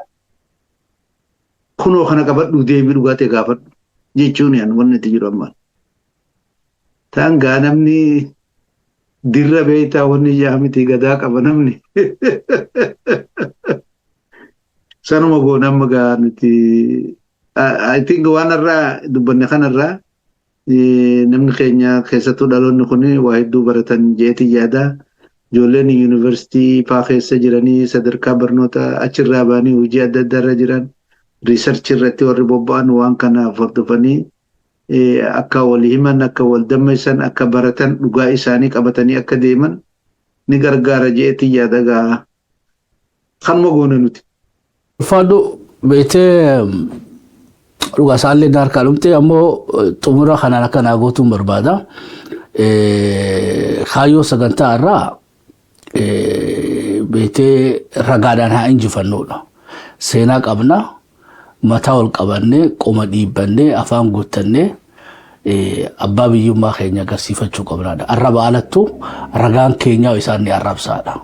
kunoo kana qabadhu deemi dhugaa ta'e gaafadhu jechuun wanni itti jiru amma. Taan gaa namni dirra beeytaa wanni ijaa miti gadaa qaba namni. Sanuma goona amma gaa nuti I think waan irraa dubbanne kanarraa namni keenya keessattuu dhaloonni kun waa hedduu baratan jeetii yaada. Ijoolleen yuunivarsiitii faa keessa jiranii sadarkaa barnoota achirraa ba'anii hojii adda addaarra jiran riisarchii irratti warri bobba'an waan kana hordofanii akka wal himan akka wal dammeessan akka baratan dhugaa isaanii qabatanii akka deeman ni gargaara jeetii yaada gaa kanuma goona nuti. Faadhu beetee dhugaa isaallee harkaa dhumte ammoo xumura kanaan akka naa gootuun barbaada. Kaayyoo sagantaa irraa beetee ragaadhaan haa injifannuudha. Seenaa qabna mataa ol qabannee qoma dhiibbannee afaan guuttannee abbaa biyyummaa keenya agarsiifachuu qabnaadha. Arraba alattu ragaan keenyaa isaan ni arrabsaadha.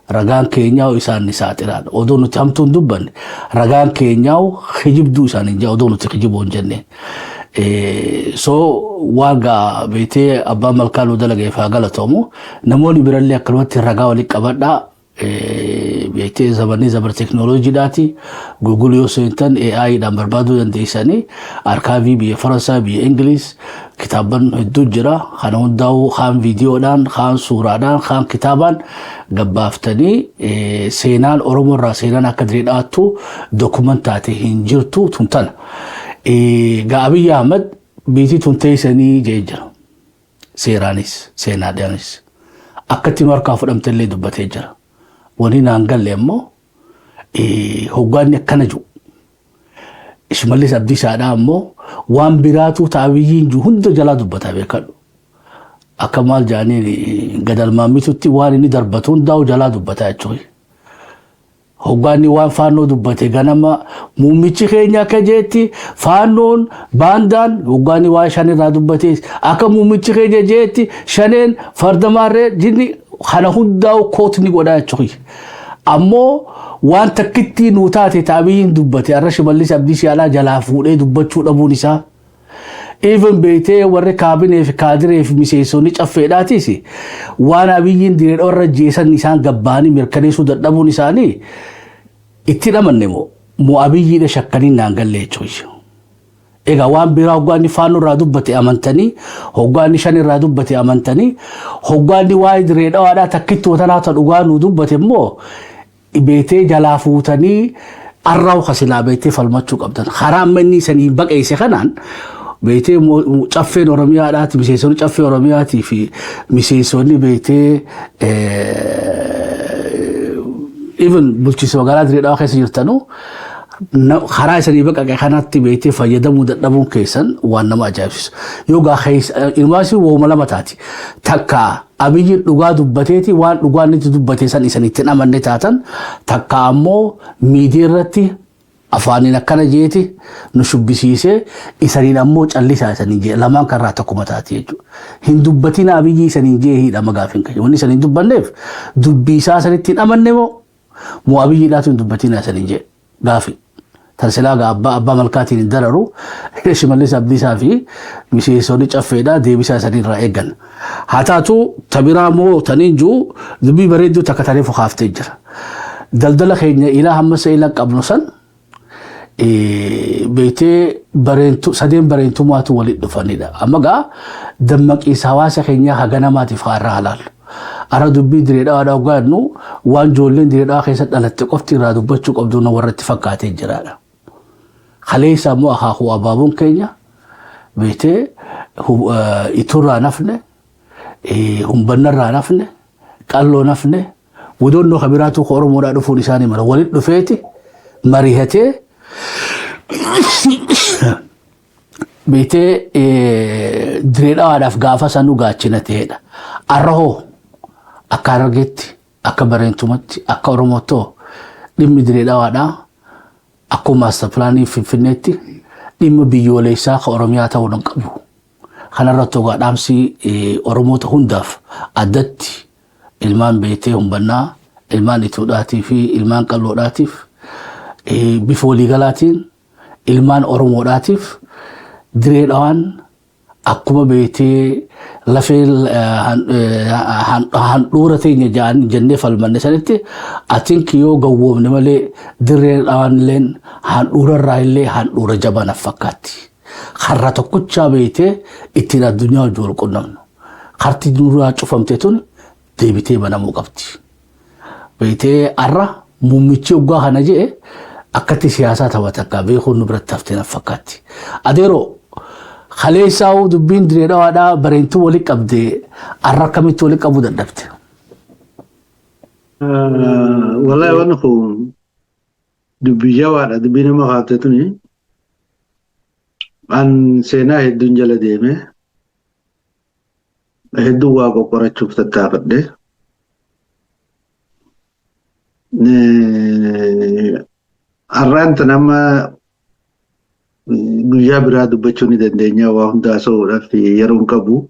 Ragaan keenyaa isaan ni saaxilaadha. Odoo nuti hamtuun dubbanne ragaan keenyaa hijibduu isaan hin jaa odoo nuti hijiboo hin jenne. So waaga beetee abbaan malkaa nu dalagee faa galatoomu namoonni birallee akkanumatti ragaa waliin qabadhaa. Beetee zamanni zabar teknooloojiidhaati. Google yoo seentan AI dhaan barbaaduu dandeessanii arkaavii biyya Faransaa biyya Ingiliis kitaaban hedduu jira. Kana hundaa'uu kaan viidiyoodhaan kaan suuraadhaan kaan kitaabaan gabbaaftanii seenaan Oromoo irraa seenaan akka Dirree Dhawaattu dokumantaate hin jirtu tuntana. Abiyyi Ahmad biitii tunteessanii jee jira. Seeraanis seenaadhaanis akkatti nu harkaa fudhamtellee dubbatee jira. Wani naan galle ammoo hoggaanni akkana jiru. Shimallis Abdiisaadhaa ammoo waan biraatu taabiyyiin jiru hunda jalaa dubbataa beekadhu. Akka maal jaaniin gadalmaamitutti waan inni darbatu hundaa'u jalaa dubbataa jechuudha. Hoggaanni waan faannoo dubbate ganama muummichi keenya akka jeetti faannoon baandaan hoggaanni waan shanirraa dubbate akka muummichi keenya jeetti shaneen fardamaarree jinni kana hundaa'u kootni godhaa jechuudha. Ammoo waan takkitti nuu taate taabiyyiin dubbate arra Shimallis Abdiisaa jalaa fuudhee dubbachuu dhabuun isaa even beetee warri kaabinee fi kaadiree fi miseensonni caffeedhaatis waan abiyyiin diree irra jeesan isaan gabbaanii mirkaneessuu dadhabuun isaanii itti dhamanne moo abiyyiidha shakkaniin naan galle jechuudha. Egaa waan biraa hoggaanni faanuu irraa dubbate amantanii hoggaanni shan irraa dubbate amantanii hoggaanni waa'ee diree dhawaadhaa takkitti watanaa ta dhugaa nuu dubbate immoo beetee jalaa fuutanii arraaw kasilaa beetee falmachuu qabdan. Karaa manni sanii baqeesse kanaan beetee caffeen Oromiyaadhaati miseensonni caffee Oromiyaatii fi miseensonni beetee even bulchiinsa magaalaa diree dhawaa keessa jirtanuu karaa isanii baqaqe kanatti beetee fayyadamuu dadhabuun keessan waan nama ajaa'ibsiisu. Yoo gaafeessa ilmaasii wooma lama taati. Takka abiyyiin dhugaa dubbateeti waan dhugaan itti dubbatee san isanitti amanne taatan takka ammoo miidiyaa irratti afaaniin akkana jeeti nu shubbisiisee isaniin ammoo callisaa isaniin jee lamaan karraa tokkuma taati jechuudha. Hin dubbatiin abiyyii isaniin jee hidhama gaafin kayya. Wanni isaniin dubbanneef dubbii isaa sanitti amanne moo abiyyiidhaatu hin dubbatiin isaniin jee gaafi. Tarsilaa abbaa malkaatiin dararu Shimallis Abdiisaa fi miseensonni caffeedhaa deebisaa isaaniirraa eeggan. Haa taatu tabiraa moo taniin jiru dubbii bareedduu takka tarii fokaaftee jira. Daldala keenya ilaa hammasa ilaa qabnu san beetee sadeen bareentumaatu walitti dhufanidha. Amma gaa dammaqiinsa hawaasa keenyaa haganamaatiif haarraa halaallu. Ara dubbii diree dhawaadhaa hoggaannu waan ijoolleen diree dhawaa keessa dhalatte qofti irraa dubbachuu qabdu na warratti fakkaatee jiraadha. Kaleessa ammoo akaakuu abaaboon keenya beetee iturraa nafne humbannarraa nafne qalloo nafne wudoonnoo kabiraatu Oromoodhaa dhufuun isaanii mara walitti dhufeeti marihatee beetee diree dhawaadhaaf gaafa sanuu gaachina ta'edha. Arrahoo akka Harargeetti akka bareentumatti akka Oromoottoo dhimmi diree dhawaadhaa akkuma maasta pilaanii Finfinneetti dhimma biyyoolessaa ka Oromiyaa ta'uu hin qabu. Kanarratti ogaa dhaamsi Oromoota hundaaf addatti ilmaan beetee humbannaa ilmaan ituudhaatii fi ilmaan qalloodhaatiif bifa waliigalaatiin ilmaan Oromoodhaatiif diree dhawaan akkuma beetee lafee handhuura teenya jennee falmanne sanitti atink yoo gawwoomne malee diree dhawaan illeen handhuura irraa illee handhuura jabanaaf fakkaatti. Karra tokkochaa beetee ittiin addunyaa wajjin wal qunnamnu. Karti duraa cufamte tun deebitee banamuu qabdi. Beetee arra muummichi hoggaa kana jee akkatti siyaasaa taphatakkaa beekuun nu biratti haftee naaf fakkaatti. Adeeroo kaleessaa'uu dubbiin diree dhawaadhaa bareentuu walitti qabdee arra akkamitti walitti qabuu dadhabde? Wallahi waan kun dubbii jawaadha. Dubbii nama haatee tuni an seenaa hedduun jala deeme hedduu waa qoqqorachuuf tattaafadhe. Arraan tan amma guyyaa biraa dubbachuu ni dandeenya waa hundaa so'uudhaaf yeroon qabu.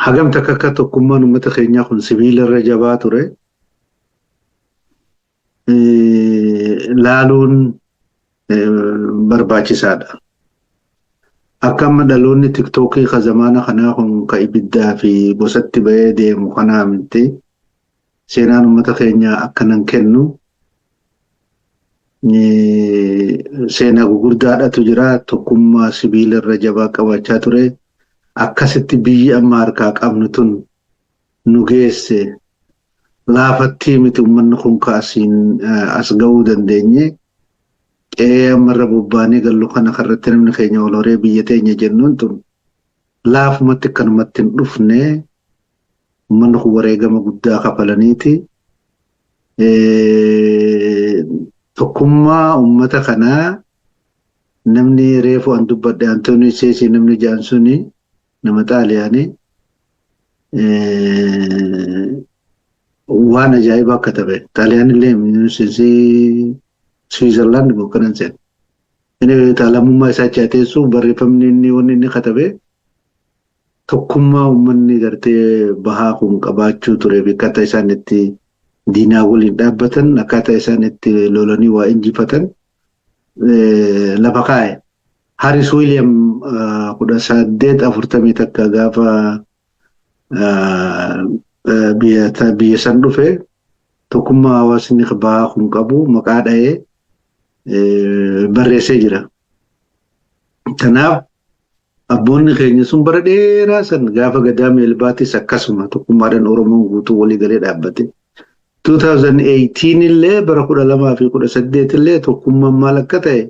Hagam takka akka tokkummaan uummata keenyaa kun sibiila irra jabaa ture. Laaluun barbaachisaadha. Akka amma dhaloonni tiktookii ka zamaana kanaa kun ka ibiddaa fi bosatti ba'ee deemu kana amintee seenaan uummata keenyaa akkanan kennu seenaa gugurdaadhatu jira. Tokkummaa sibiila irra jabaa qabaachaa ture. Akkasitti biyyi amma harkaa qabnu tun nu geesse laafatti miti uummanni kun kaasiin as ga'uu dandeenye. Qe'ee ammarra bobbaanee gallu kana karratti namni keenya ol horee biyya teenya jennuun tun laafumatti akkanumatti hin dhufne uummanni kun wareegama guddaa kafalaniiti. Tokkummaa uummata kanaa namni reefu an dubbadhe Antoonii Seesii namni jaansuni nama Xaaliyaanii waan ajaa'ibaa akka ta'e Xaaliyaan illee Switzerland bokkanan sen. Ini taalamummaa isaa chaateessuuf barreeffamni inni katabe tokkummaa uummanni gartee bahaa kun qabaachuu ture akkaataa isaan itti diinaa waliin dhaabbatan akkaataa isaan itti lolanii waa injifatan lafa kaa'e. Haris William kudha saddeet afurtamii takka gaafa biyya san dhufe tokkummaa hawaasni bahaa kun qabu maqaa dha'ee barreessee jira. Kanaaf abboonni keenya sun bara dheeraa san gaafa gadaa meelbaatis akkasuma tokkummaadhaan Oromoon guutuu walii galee dhaabbate. 2018 illee bara 2018 illee tokkummaan maal akka ta'e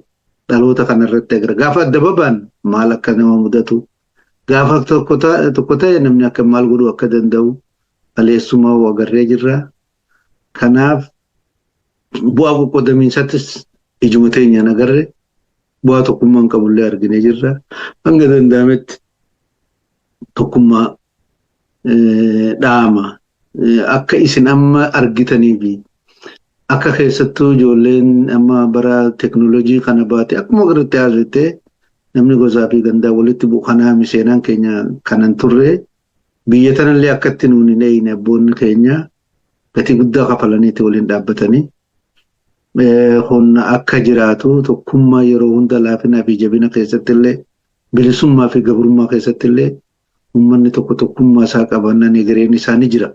dhaloota kanarratti agarra. Gaafa adda babaan maal akka nama mudatu gaafa tokko ta'e namni akka maal godhuu akka danda'u kaleessumaa agarree jirra. Kanaaf bu'aa qoqqoodamiinsattis ijuma teenyaan agarre bu'aa tokkummaan qabullee arginee jirra. Hanga danda'ametti tokkummaa dhaama akka isin amma argitanii fi akka keessattuu ijoolleen amma bara teknoolojii kana baate akkuma garatti haasawte namni gosaa fi gandaa walitti bu'u kanaa miseenaan keenya kanan turre biyya tanallee akkatti nuuni hin abboonni keenya gatii guddaa kafalaniiti waliin dhaabbatanii honna akka jiraatu tokkummaa yeroo hunda laafinaa fi jabina keessatti illee bilisummaa fi gabrummaa keessatti illee uummanni tokkummaa isaa qabannan egereen isaanii jira.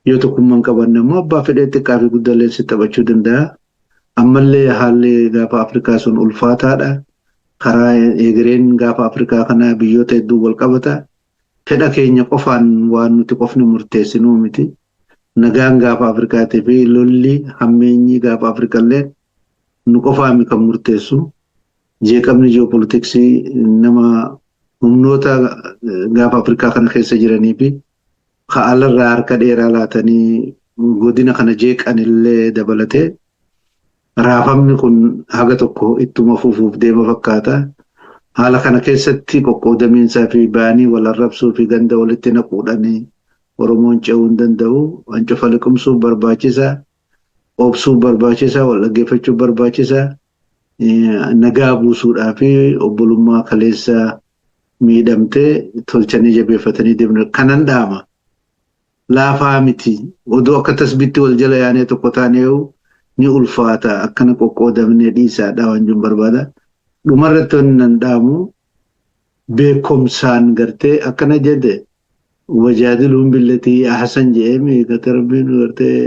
Yoo tokkummaan qabanne immoo abbaa fedhee xiqqaa fi guddaallee si taphachuu danda'a. Ammallee haalli gaafa Afrikaa sun ulfaataadha. Karaa egereen gaafa Afrikaa kanaa biyyoota hedduu wal qabata. Fedha keenya qofaan waan nuti qofni murteessinuu miti. Nagaan gaafa Afrikaatii fi lolli hammeenyi gaafa Afrikallee nu qofaami kan murteessu. Jeeqamni ji'oopolitiksii nama humnoota gaafa Afrikaa kana keessa jiranii fi ka'alarraa harka dheeraa laatanii godina kana jeeqanillee dabalatee raafamni kun haga tokko ittuma fufuuf deema fakkaata. Haala kana keessatti qoqqoodamiinsaa fi baanii wal arrabsuu fi ganda walitti naquudhanii Oromoon ce'uu hin danda'u. Wancofa liqimsuu barbaachisa, obsuu barbaachisa, wal dhaggeeffachuu barbaachisa. Nagaa buusuudhaa fi obbolummaa kaleessa miidhamtee tolchanii jabeeffatanii deemna. Kanan dhaama. Laafaa miti. Odoo akka tasbiitti wal jala yaanee tokko taanee ni ulfaata. Akkana qoqqoodamnee dhiisaadha waan jiru barbaada. Dhumarratti waan nan dhaamu beekumsaan gartee akkana jedhe wajaadiluun billatii ahsan jedhee gatarbiin gartee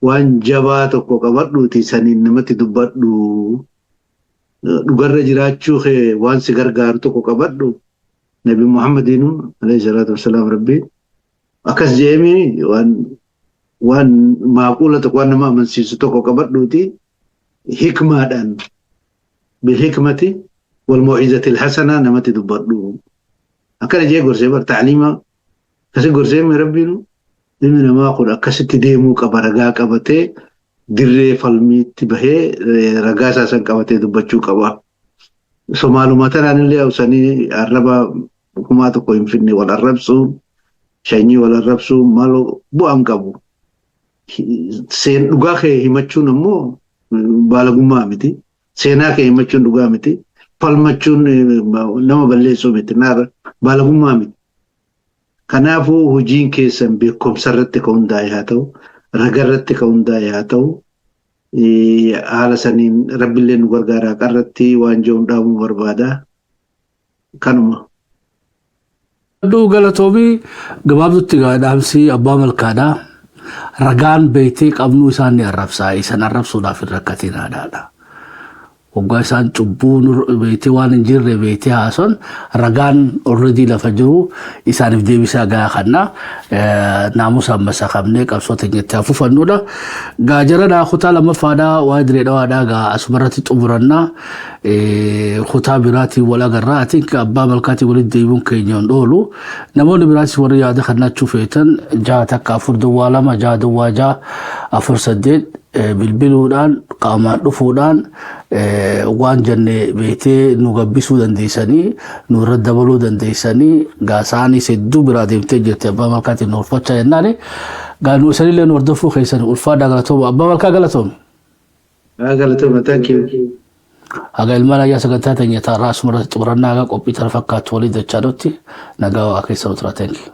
waan jabaa tokko qabadhuuti saniin namatti dubbadhu. Dhugarra jiraachuu kee waan si gargaaru tokko qabadhu. Nabi Muhammadiinu alayhi salaatu wassalaam rabbii akkas jedhee waan maaquula tokko waan nama amansiisu tokko qabadhuuti hikmaadhaan bilhikmati wal mau'izati alhasanaa namatti dubbadhu. Akkana jee gorsee bar ta'liima akkasi gorsee rabbiinu ilmi namaa kun akkasitti deemuu qaba ragaa qabatee dirree falmiitti bahee ragaa isaasan qabatee dubbachuu qaba. Somaaluma tanaan illee hausanii arraba hukumaa tokko hin finne wal arrabsuu shanyii wal arrabsuu maal bu'aan qabu. Seen dhugaa kee himachuun ammoo baalagummaa miti. Seenaa kee himachuun dhugaa miti. Falmachuun nama balleessuu miti. Baalagummaa miti. Kanaafuu hojiin keessan beekumsa irratti kan hundaa'e haa ta'u, ragaa irratti kan hundaa'e haa ta'u, haala saniin rabbiillee nu gargaara qarratti waan jiru dhaabuu barbaada. Kanuma. Aduu galatoobii gabaabdutti dhaamsi abbaa malkaadhaa ragaan beeytee qabnuu isaan ni arrabsaa isaan arrabsuudhaaf hin rakkatiin haadhaadha. Waggaa isaan cubbuu beeytee waan hin jirre beeytee haason ragaan already lafa jiru isaaniif deebisaa gaa kanna naamusa ammasa qabnee qabsoota keenyatti hafuufannuudha. Gaajara kutaa lammaffaadhaa waa diree dhawaadhaa gaa asumarratti xumurannaa kutaa biraatiin wal agarraa ati abbaa malkaatii walitti deebiin keenya hin oolu. Namoonni biraatis warri yaada kannachuu feetan 6-4-2-2 6-4-8 bilbiluudhaan qaamaan dhufuudhaan waan jenne beeytee nu gabbisuu dandeessanii nu irra dabaluu dandeessanii gaasaanis hedduu biraa deemtee jirte abbaa malkaatiin nu ulfachaa jennaani gaanuu isanillee nu hordofuu keessan ulfaadhaa galatooma abbaa malkaa galatoome. Galatooma thank you. Haga ilmaan ayyaa sagantaa teenya taarraa asumarratti xumurannaa haga qophii tana fakkaatu walii dachaadotti nagaa waa keessa nu tura thank you.